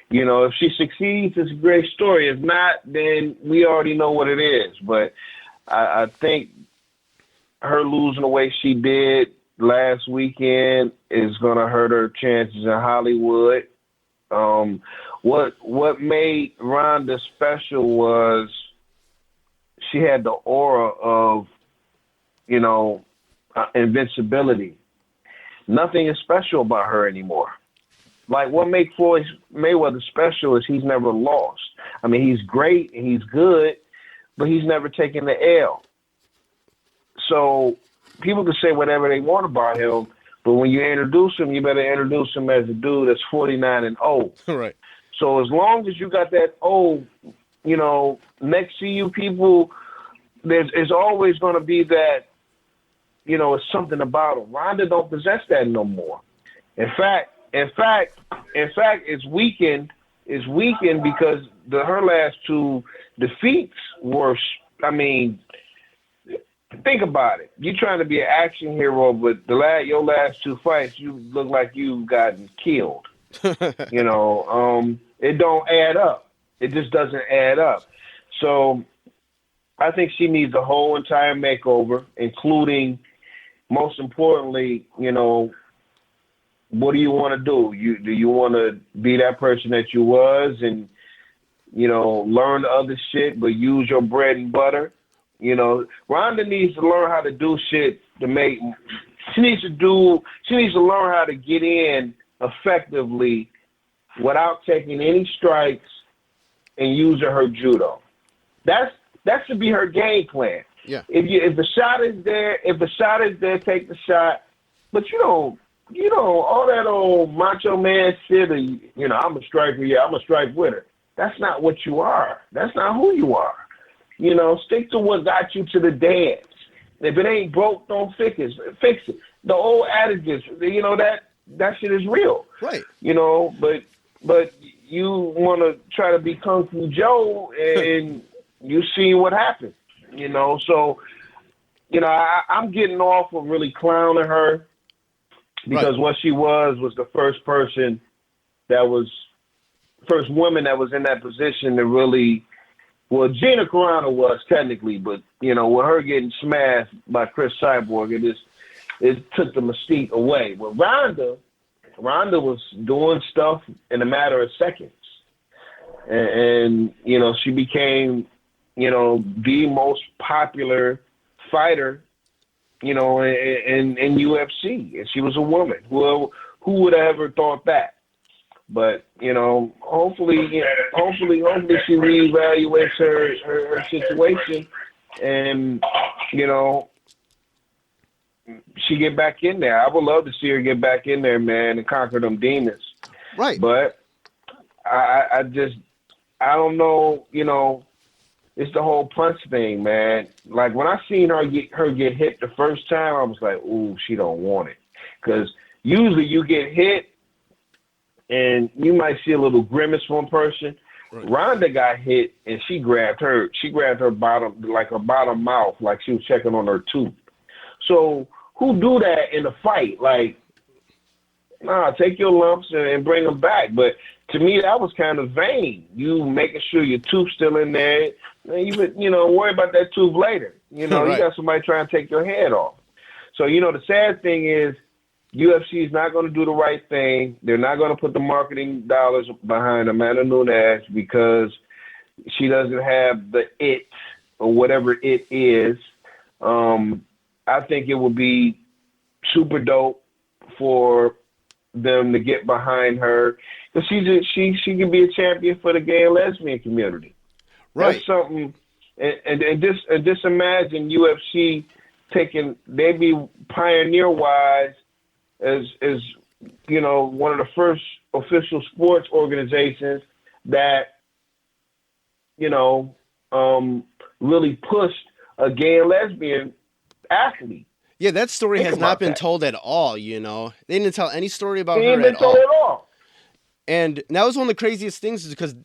If she succeeds, it's a great story. If not, then we already know what it is. But I think her losing the way she did last weekend is going to hurt her chances in Hollywood. What made Ronda special was she had the aura of, invincibility. Nothing is special about her anymore. Like, what makes Floyd Mayweather special is he's never lost. I mean, he's great and he's good, but he's never taken the L. So people can say whatever they want about him, but when you introduce him, you better introduce him as a dude that's 49-0. Right. So as long as you got that next to you, people, there's always going to be that, it's something about him. Ronda don't possess that no more. In fact, it's weakened. It's weakened because her last 2 defeats were. I mean, think about it. You're trying to be an action hero, but your last 2 fights, you look like you've gotten killed. It don't add up. It just doesn't add up. So I think she needs a whole entire makeover, including, most importantly, what do you want to do? Do you want to be that person that you was and, learn the other shit, but use your bread and butter? Ronda needs to learn how to do shit to make. She needs to learn how to get in effectively without taking any strikes and using her judo. That should be her game plan. Yeah. If the shot is there, take the shot. But all that old macho man shit. I'm a striker. Yeah, I'm a strike winner. That's not what you are. That's not who you are. Stick to what got you to the dance. If it ain't broke, don't fix it. The old adages, that shit is real. Right. But you want to try to be Kung Fu Joe, and you see what happened. So, I'm getting off of really clowning her, because what she was the first woman that was in that position to really, well, Gina Carano was technically, but, with her getting smashed by Chris Cyborg, it took the mystique away. But Ronda was doing stuff in a matter of seconds. And she became, the most popular fighter, in UFC. And she was a woman. Who would have ever thought that? But, hopefully she reevaluates her situation and, she get back in there. I would love to see her get back in there, man, and conquer them demons. Right. But I don't know, it's the whole punch thing, man. Like, when I seen her get hit the first time, I was like, ooh, she don't want it. Because usually you get hit and you might see a little grimace from one person. Right. Ronda got hit and she grabbed her bottom, like her bottom mouth, like she was checking on her tooth. So who do that in a fight? Like, nah, take your lumps and bring them back. But to me, that was kind of vain. You making sure your tooth's still in there. You know, worry about that tooth later. You know, right. You got somebody trying to take your head off. So, you know, the sad thing is UFC is not going to do the right thing. They're not going to put the marketing dollars behind Amanda Nunes because she doesn't have the it or whatever it is. I think it would be super dope for them to get behind her. Because she can be a champion for the gay and lesbian community. Right. That's something. And just imagine UFC they be pioneer-wise as you know, one of the first official sports organizations that, you know, really pushed a gay and lesbian athlete. Yeah, that story has not been told at all, you know. They didn't tell any story about her at all. And that was one of the craziest things is because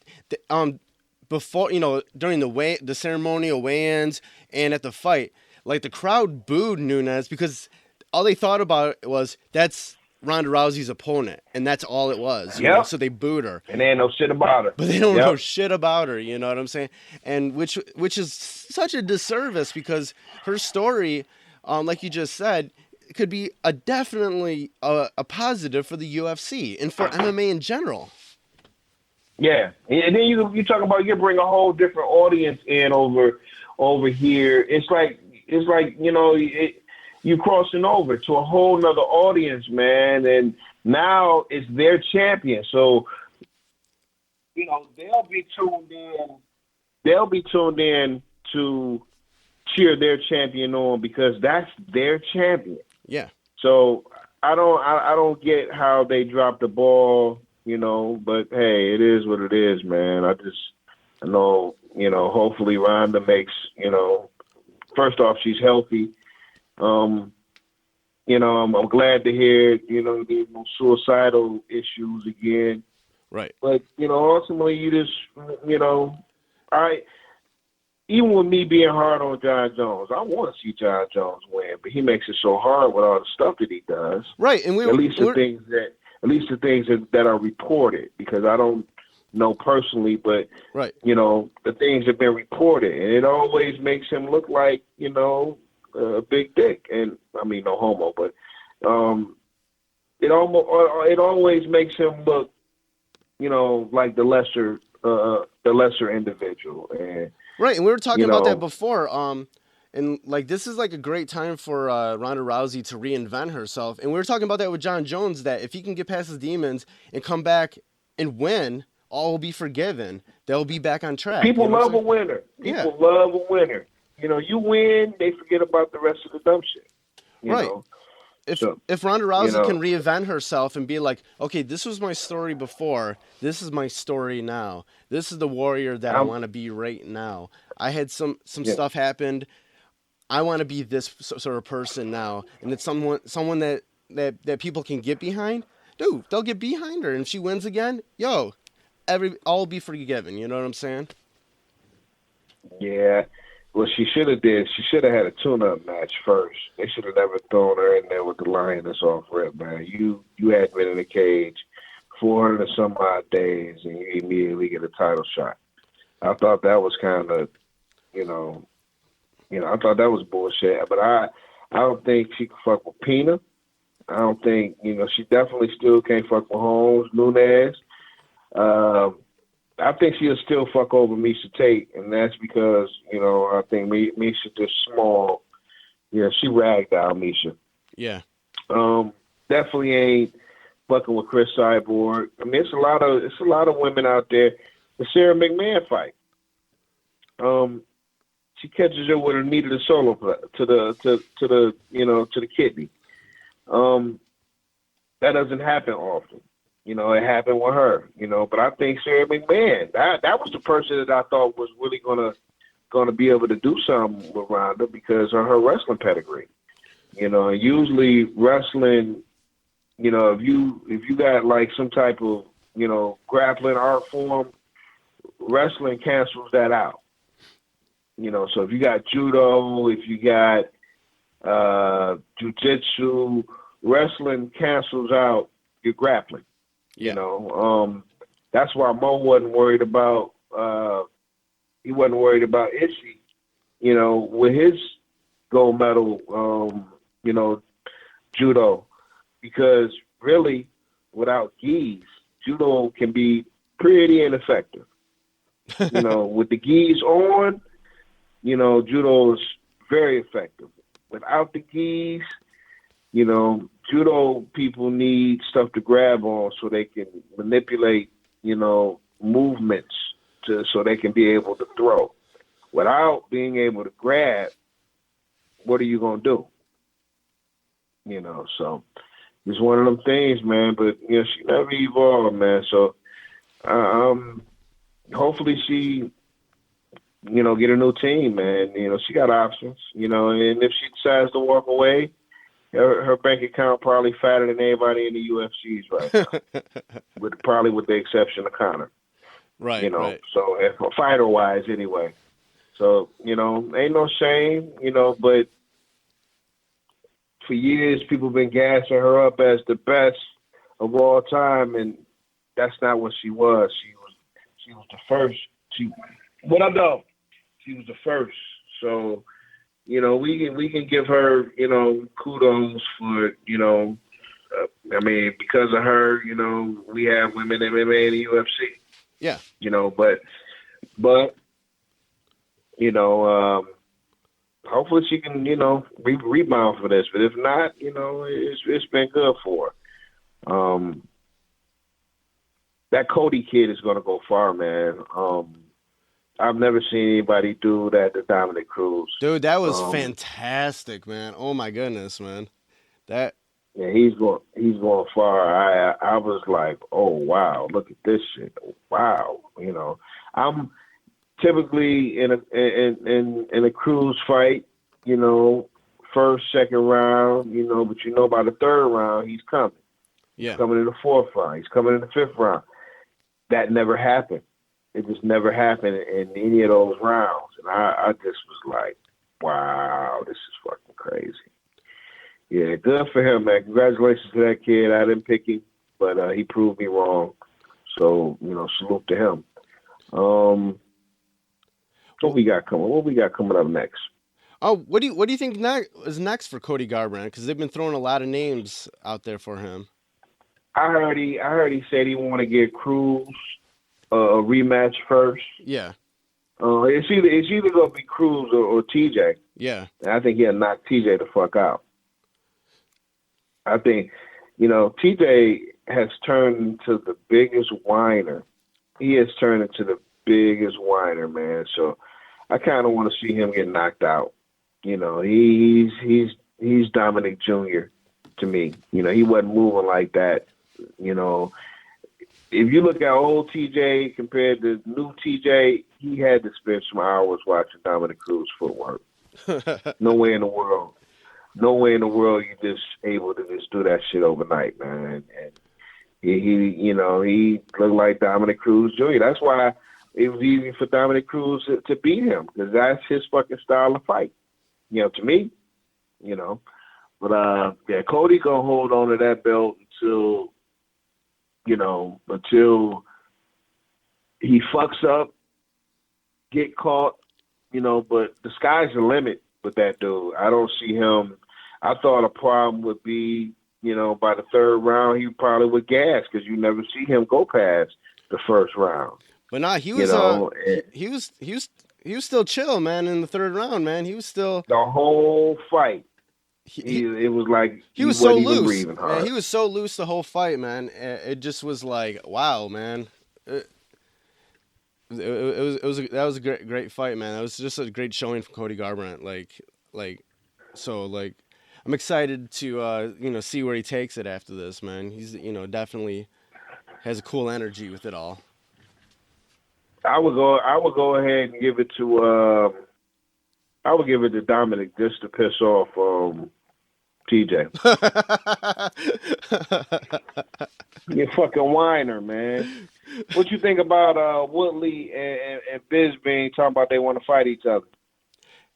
before, you know, during the ceremonial weigh-ins and at the fight, like the crowd booed Nunes because all they thought about was that's Ronda Rousey's opponent, and that's all it was. You know? So they booed her. And they ain't know shit about her. But they don't know shit about her, you know what I'm saying? And which is such a disservice because her story, like you just said, could be definitely a positive for the UFC and for MMA in general. Yeah, and then you talk about you bring a whole different audience in over here. It's like you know you crossing over to a whole nother audience, man, and now it's their champion. So you know they'll be tuned in to cheer their champion on because that's their champion. Yeah. So I don't get how they dropped the ball, you know, but hey, it is what it is, man. I know, you know, hopefully Ronda makes, you know, first off, she's healthy. You know, I'm glad to hear, you know, there's no suicidal issues again. Right. But, you know, ultimately you just, you know, even with me being hard on John Jones, I want to see John Jones win, but he makes it so hard with all the stuff that he does. Right, and at least the things that are reported, because I don't know personally, but right, you know, the things have been reported, and it always makes him look like, you know, a big dick, and I mean no homo, but it always makes him look, you know, like the lesser individual. And right, and we were talking about that before. And like this is like a great time for Ronda Rousey to reinvent herself. And we were talking about that with John Jones, that if he can get past his demons and come back and win, all will be forgiven. They'll be back on track. People love a winner. People love a winner. You know, you win, they forget about the rest of the dumb shit. You know? If Ronda Rousey can reinvent herself and be like, okay, this was my story before, this is my story now. This is the warrior that I want to be right now. I had some stuff happened. I want to be this sort of person now, and it's someone that people can get behind. Dude, they'll get behind her, and if she wins again, all will be forgiven. You know what I'm saying? Yeah. Well, she should have had a tune-up match first. They should have never thrown her in there with the lioness off rip, man. You had been in the cage 400 and some odd days, and you immediately get a title shot. I thought that was kind of, I thought that was bullshit. But I don't think she can fuck with Pina. I don't think, she definitely still can't fuck with Holmes, Nunes. I think she'll still fuck over Miesha Tate, and that's because, I think Miesha just small. Yeah, she ragged out Miesha. Yeah. Definitely ain't fucking with Chris Cyborg. I mean, it's a lot of women out there. The Sarah McMahon fight. She catches her with a knee to the solo to the kidney. That doesn't happen often. It happened with her. But I think Sarah McMahon, that was the person that I thought was really gonna be able to do something with Ronda because of her wrestling pedigree. Usually wrestling if you got like some type of grappling art form, wrestling cancels that out. So if you got judo, if you got jiu-jitsu, wrestling cancels out your grappling. Yeah. That's why Mo wasn't worried about Ishii, with his gold medal, judo, because really without gis, judo can be pretty ineffective. With the gis on, judo is very effective. Without the gis, judo people need stuff to grab on so they can manipulate, movements so they can be able to throw. Without being able to grab, what are you going to do? So it's one of them things, man. But, she never evolved, man. So hopefully she, get a new team, man. She got options, and if she decides to walk away, her bank account probably fatter than anybody in the UFC's right now, probably with the exception of Conor. Right, right. So fighter-wise anyway. So, ain't no shame, but for years people been gassing her up as the best of all time, and that's not what she was. She was the first. She was the first. So, we can give her, kudos for, because of her, we have women MMA in the UFC. Yeah. But hopefully she can, rebound for this. But if not, it's been good for her. That Cody kid is going to go far, man. I've never seen anybody do that to Dominic Cruz. Dude, that was fantastic, man. Oh my goodness, man. Yeah, he's going far. I was like, oh wow, look at this shit. Wow, I'm typically in a Cruz fight, first, second round, but by the third round he's coming. Yeah. He's coming in the fourth round. He's coming in the fifth round. That never happened. It just never happened in any of those rounds. And I just was like, wow, this is fucking crazy. Yeah, good for him, man. Congratulations to that kid. I didn't pick him, but he proved me wrong. So, salute to him. What we got coming up next? Oh, what do you think is next for Cody Garbrandt? Because they've been throwing a lot of names out there for him. I heard he said he want to get Cruz a rematch first. Yeah. It's either gonna be Cruz or TJ. Yeah. And I think he'll knock TJ the fuck out. I think, TJ has turned into the biggest whiner. He has turned into the biggest whiner, man. So I kind of want to see him get knocked out. He's Dominic Jr. to me. He wasn't moving like that. If you look at old TJ compared to new TJ, he had to spend some hours watching Dominic Cruz footwork. No way in the world you just able to just do that shit overnight, man. And he looked like Dominic Cruz Jr. That's why it was easy for Dominic Cruz to beat him, because that's his fucking style of fight. To me, But Cody gonna hold on to that belt until he fucks up, get caught, but the sky's the limit with that dude. I don't see him. I thought a problem would be, by the third round, he probably would gas, because you never see him go past the first round. But nah, he was he was still chill, man, in the third round, man. He was still the whole fight. It was like he was so loose. Man, he was so loose the whole fight, man. It just was like, wow, man. That was a great fight, man. That was just a great showing from Cody Garbrandt. I'm excited to see where he takes it after this, man. He's definitely has a cool energy with it all. I would go ahead and give it to Dominic, just to piss off TJ. You fucking whiner, man. What you think about Woodley and Bisbee talking about they want to fight each other?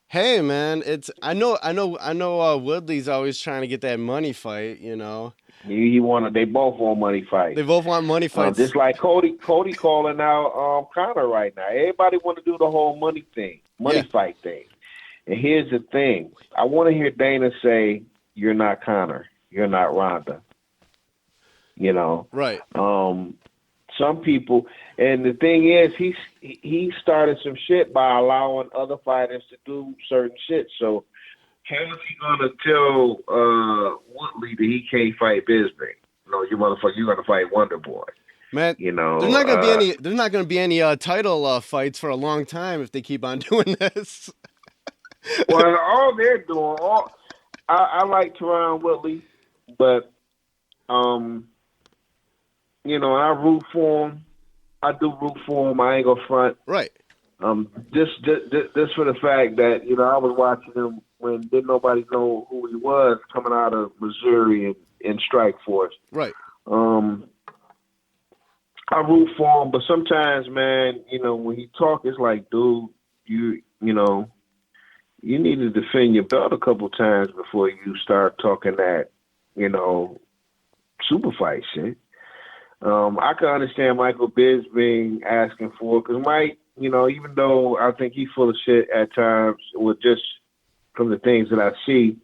Hey, man, I know. Woodley's always trying to get that money fight. You know, They both want money fights. they both want money fights. Just like Cody calling out Conor right now. Everybody want to do the whole money fight thing. And here's the thing: I want to hear Dana say, "You're not Conor. You're not Ronda." You know, Right. Some people, and the thing is, he started some shit by allowing other fighters to do certain shit. So how is he gonna tell Woodley that he can't fight Bisbee? No, you motherfucker, you're gonna fight Wonder Boy. Man, You know, there's not gonna be any title fights for a long time if they keep on doing this. Well, all they're doing, I like Teron Woodley, but you know, I root for him. I do root for him. I ain't gonna front. Right. Just for the fact that, you know, I was watching him when didn't nobody know who he was coming out of Missouri in Strike Force. Right. I root for him, but sometimes, man, you know, when he talk, it's like, dude, you know, you need to defend your belt a couple times before you start talking that, you know, super fight shit. I can understand Michael Bisping asking for it, because Mike, you know, even though I think he's full of shit at times, with just from the things that I see,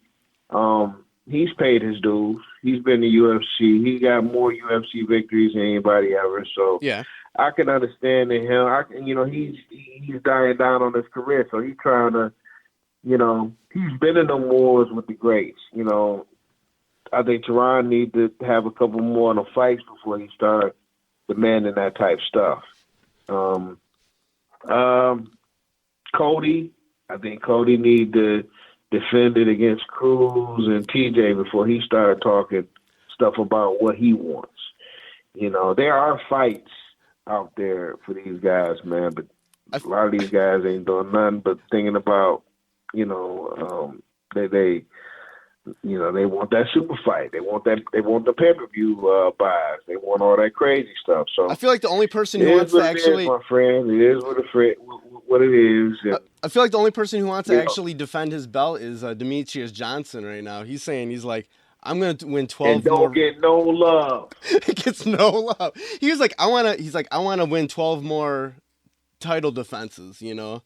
he's paid his dues. He's been in the UFC. He got more UFC victories than anybody ever. So Yeah. I can understand him. You know, he's dying down on his career, so he's trying to, you know, he's been in the wars with the greats. You know, I think Teron need to have a couple more in the fights before he start demanding that type stuff. Cody, I think Cody need to defend it against Cruz and TJ before he started talking stuff about what he wants. You know, there are fights out there for these guys, man, but a lot of these guys ain't doing nothing but thinking about, you know, they you know, they want that super fight. They want the pay-per-view buys. They want all that crazy stuff. So I feel like the only person who wants to actually, my friend, it is what it is. I feel like the only person who wants to actually defend his belt is Demetrius Johnson right now. He's saying, he's like, I'm gonna win 12 and don't get no love. Gets no love. He's like, I wanna win 12 more title defenses. You know,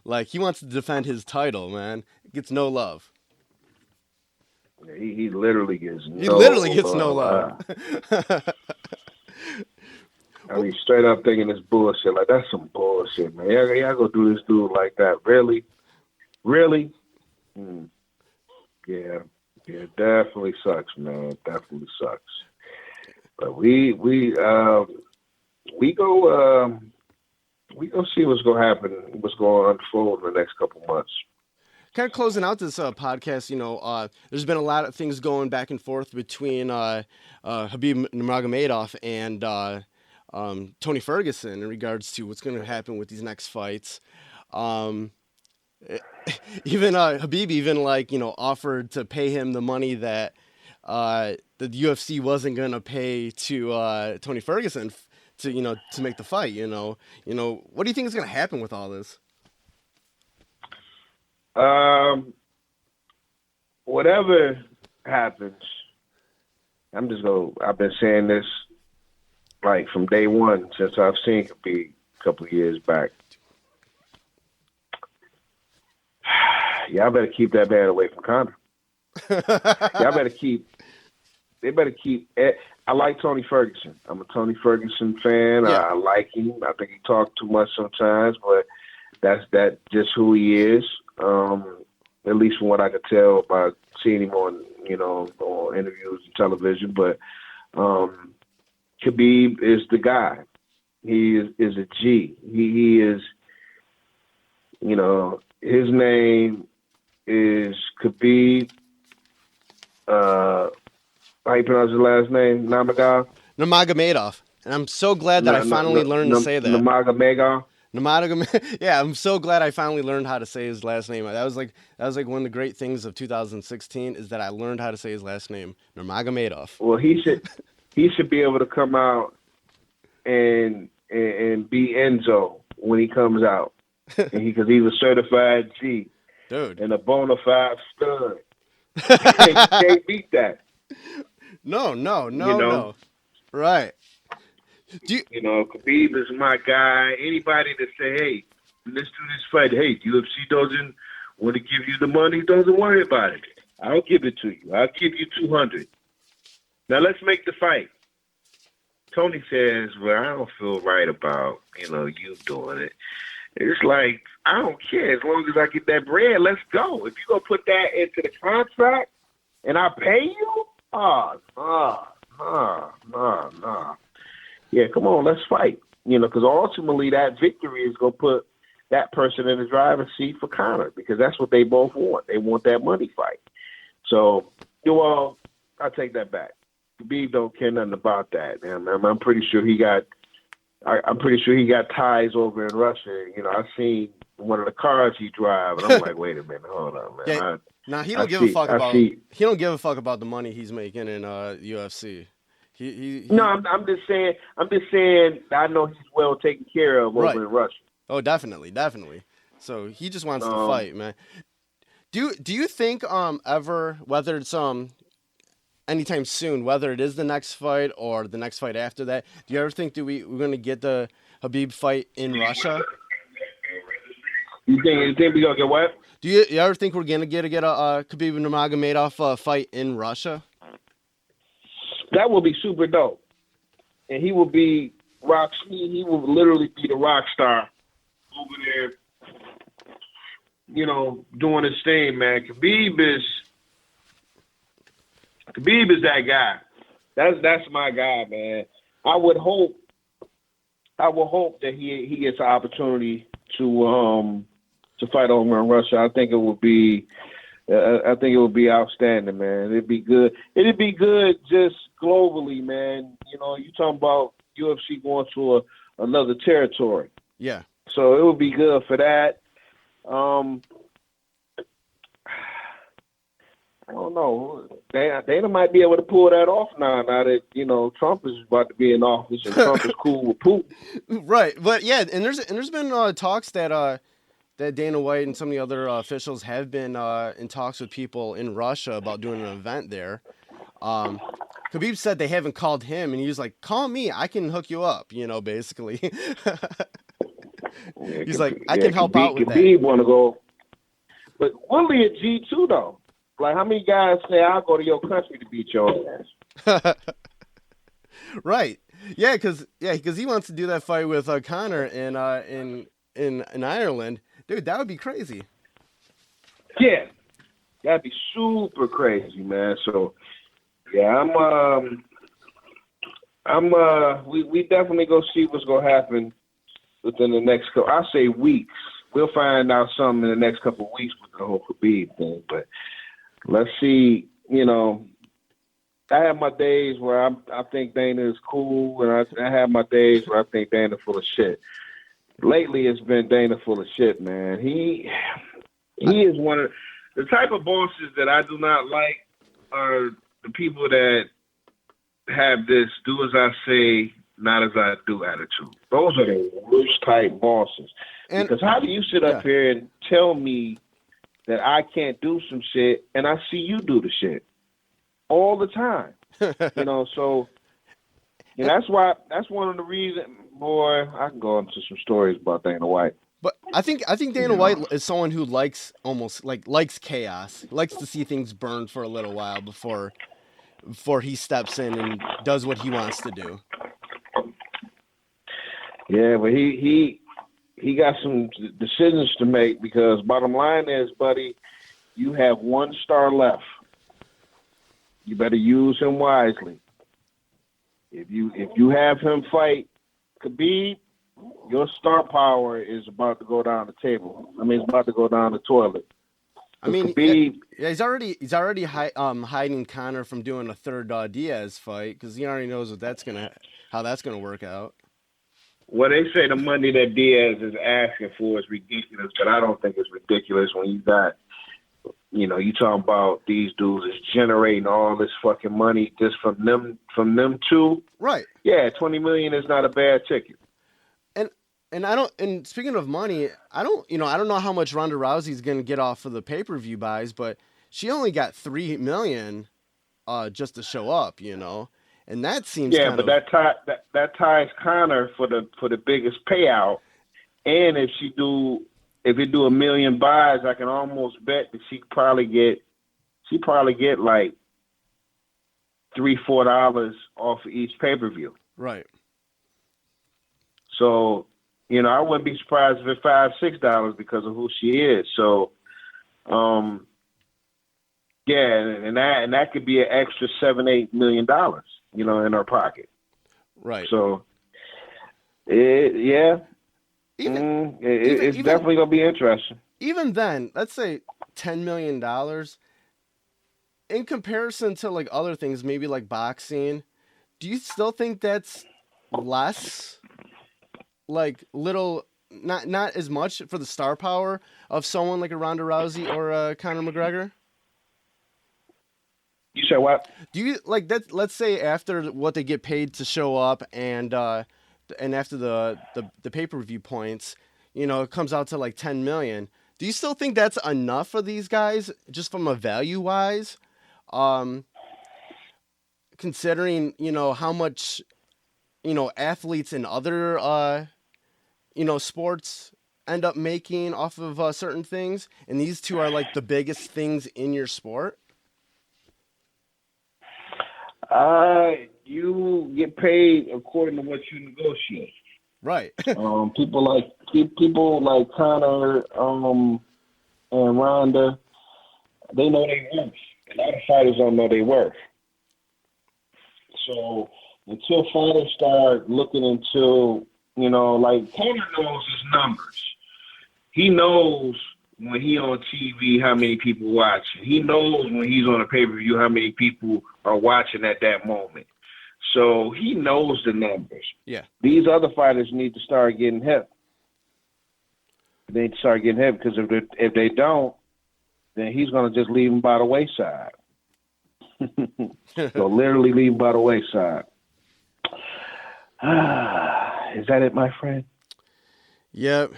like he wants to defend his title, man. Gets no love. He literally gets no love. He literally gets no love. I mean, straight up thinking this bullshit. Like, that's some bullshit, man. Y'all go do this dude like that. Really? Really? Yeah, definitely sucks, man. Definitely sucks. But we go see what's gonna happen, what's gonna unfold in the next couple months. Kind of closing out this podcast, you know, there's been a lot of things going back and forth between Khabib Nurmagomedov and Tony Ferguson in regards to what's going to happen with these next fights. Even Khabib even, like, you know, offered to pay him the money that the UFC wasn't going to pay to Tony Ferguson to, you know, to make the fight. You know, what do you think is going to happen with all this? Whatever happens, I've been saying this like from day one since I've seen Khabib a couple of years back. Y'all better keep that man away from Conor. Y'all better they better keep it. I like Tony Ferguson. I'm a Tony Ferguson fan. Yeah. I like him. I think he talks too much sometimes, but that's just who he is. At least from what I could tell by seeing him on, you know, on interviews and television. But Khabib is the guy. He is a G. He is, you know, his name is Khabib. How you pronounce his last name? Nurmagomedov. And I'm so glad that I finally learned to say that. Nurmagomedov. Yeah, I'm so glad I finally learned how to say his last name. That was like one of the great things of 2016 is that I learned how to say his last name, Nurmagomedov. Well, he should be able to come out and be Enzo when he comes out, because he's a certified G, Dude. and a bona fide stud. You can't beat that. No. Right. Khabib is my guy. Anybody that say, hey, let's do this fight. Hey, UFC doesn't want to give you the money, doesn't worry about it. I'll give it to you. I'll give you 200. Now let's make the fight. Tony says, well, I don't feel right about, you doing it. It's like, I don't care. As long as I get that bread, let's go. If you're going to put that into the contract and I pay you, nah. Yeah, come on, let's fight. Because ultimately that victory is going to put that person in the driver's seat for Conor, because that's what they both want. They want that money fight. So, I take that back. Khabib don't care nothing about that. I'm pretty sure he got ties over in Russia. I've seen one of the cars he drives, and I'm like, wait a minute, hold on, man. Yeah, he don't give a fuck about. He don't give a fuck about the money he's making in UFC. No, I'm just saying. I know he's well taken care of over in Russia. Oh, definitely. So he just wants to fight, man. Do you think ever, whether it's anytime soon, whether it is the next fight or the next fight after that, do you ever think we're gonna get the Khabib fight in Russia? You think we gonna get what? Do you ever think we're gonna get a Khabib Nurmagomedov fight in Russia? That will be super dope, and he will be He will literally be the rock star over there. Doing his thing, man. Khabib is that guy. That's my guy, man. I would hope that he gets an opportunity to fight over in Russia. I think it would be outstanding, man. It'd be good. It'd be good just globally, man. You talking about UFC going to another territory. Yeah. So it would be good for that. I don't know. Dana might be able to pull that off now that Trump is about to be in office and Trump is cool with Putin. Right, but yeah, and there's been talks that Dana White and some of the other officials have been in talks with people in Russia about doing an event there. Khabib said they haven't called him, and he was like, "Call me, I can hook you up." Basically. He's like, "I can help out with that." Khabib want to go, but Willie at G2 though. Like, how many guys say, I'll go to your country to beat your ass? Right. Yeah, because he wants to do that fight with Conor in Ireland. Dude, that would be crazy. Yeah. That'd be super crazy, man. So, yeah, we definitely go see what's going to happen within the next couple, I say weeks. We'll find out something in the next couple of weeks with the whole Khabib thing, but let's see. I have my days where I think Dana is cool, and I have my days where I think Dana full of shit. Lately, it's been Dana full of shit, man. He is one of the type of bosses that I do not like are the people that have this do as I say, not as I do attitude. Those are the worst type bosses. Because how do you sit up here and tell me that I can't do some shit, and I see you do the shit all the time? So that's one of the reasons. Boy, I can go into some stories about Dana White. But I think Dana White is someone who likes chaos, likes to see things burn for a little while before he steps in and does what he wants to do. Yeah, but he got some decisions to make, because bottom line is, buddy, you have 1 star left. You better use him wisely. If you have him fight Khabib, your star power is about to go down the table. it's about to go down the toilet. Khabib, he's already hiding Conor from doing a third Diaz fight, because he already knows how that's gonna work out. Well, they say the money that Diaz is asking for is ridiculous, but I don't think it's ridiculous when you got, you talking about these dudes is generating all this fucking money just from them two. Right. Yeah, $20 million is not a bad ticket. And speaking of money, I don't know how much Ronda Rousey's going to get off of the pay-per-view buys, but she only got $3 million just to show up, and that seems but that ties Connor for the biggest payout. And if it do $1 million buys, I can almost bet that she probably get like $3-4 off of each pay-per-view. Right. So, I wouldn't be surprised if it's $5-6 because of who she is. So, and that could be an extra $7-8 million, in her pocket. Right. So, it's definitely gonna be interesting. Even then, let's say $10 million in comparison to like other things, maybe like boxing. Do you still think that's less? Like little, not as much for the star power of someone like a Ronda Rousey or a Conor McGregor? You said what? Do you like that? Let's say after what they get paid to show up and after the pay-per-view points, it comes out to like 10 million. Do you still think that's enough for these guys just from a value wise? Considering, how much, athletes in other, sports end up making off of certain things. And these two are like the biggest things in your sport. You get paid according to what you negotiate. Right. People like Connor and Ronda, they know their worth. A lot of fighters don't know their worth. So until fighters start looking into, like Connor knows his numbers. He knows when he on TV how many people watching. He knows when he's on a pay-per-view how many people are watching at that moment. So he knows the numbers. Yeah. These other fighters need to start getting hip. They need to start getting hip because if they don't, then he's going to just leave them by the wayside. So literally leave them by the wayside. Is that it, my friend? Yep.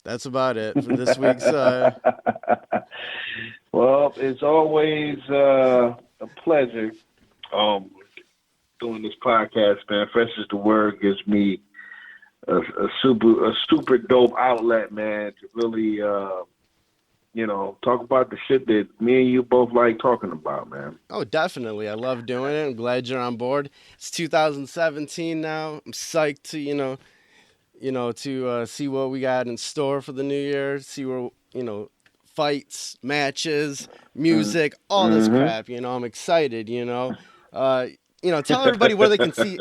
That's about it for this week's. Well, it's always a pleasure doing this podcast, man. Fresh is the word gives me a super dope outlet, man, to really talk about the shit that me and you both like talking about, man. Oh, definitely. I love doing it. I'm glad you're on board. It's 2017 now. I'm psyched to to see what we got in store for the new year. See where fights, matches, music, all this crap. I'm excited. Tell everybody where they can see.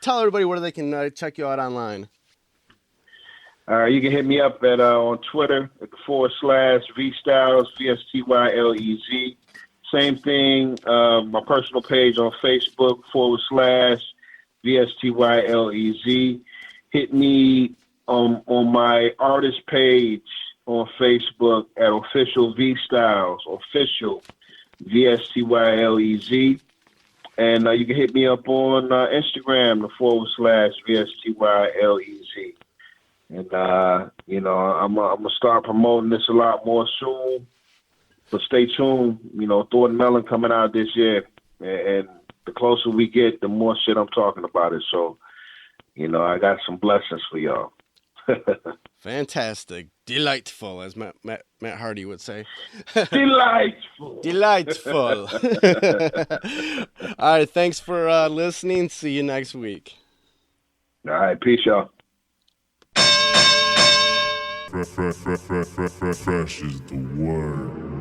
Tell everybody where they can check you out online. You can hit me up at on Twitter at /Vstylez, Vstylez. Same thing. My personal page on Facebook /Vstylez. Hit me on my artist page on Facebook at official Vstylez, official Vstylez. And you can hit me up on Instagram, /Vstylez. And, I'm going to start promoting this a lot more soon. But stay tuned. Thornton Melon coming out this year. And the closer we get, the more shit I'm talking about it. So, I got some blessings for y'all. Fantastic. Delightful, as Matt Hardy would say. Delightful. Delightful. All right. Thanks for listening. See you next week. All right. Peace, y'all. Fresh is the word.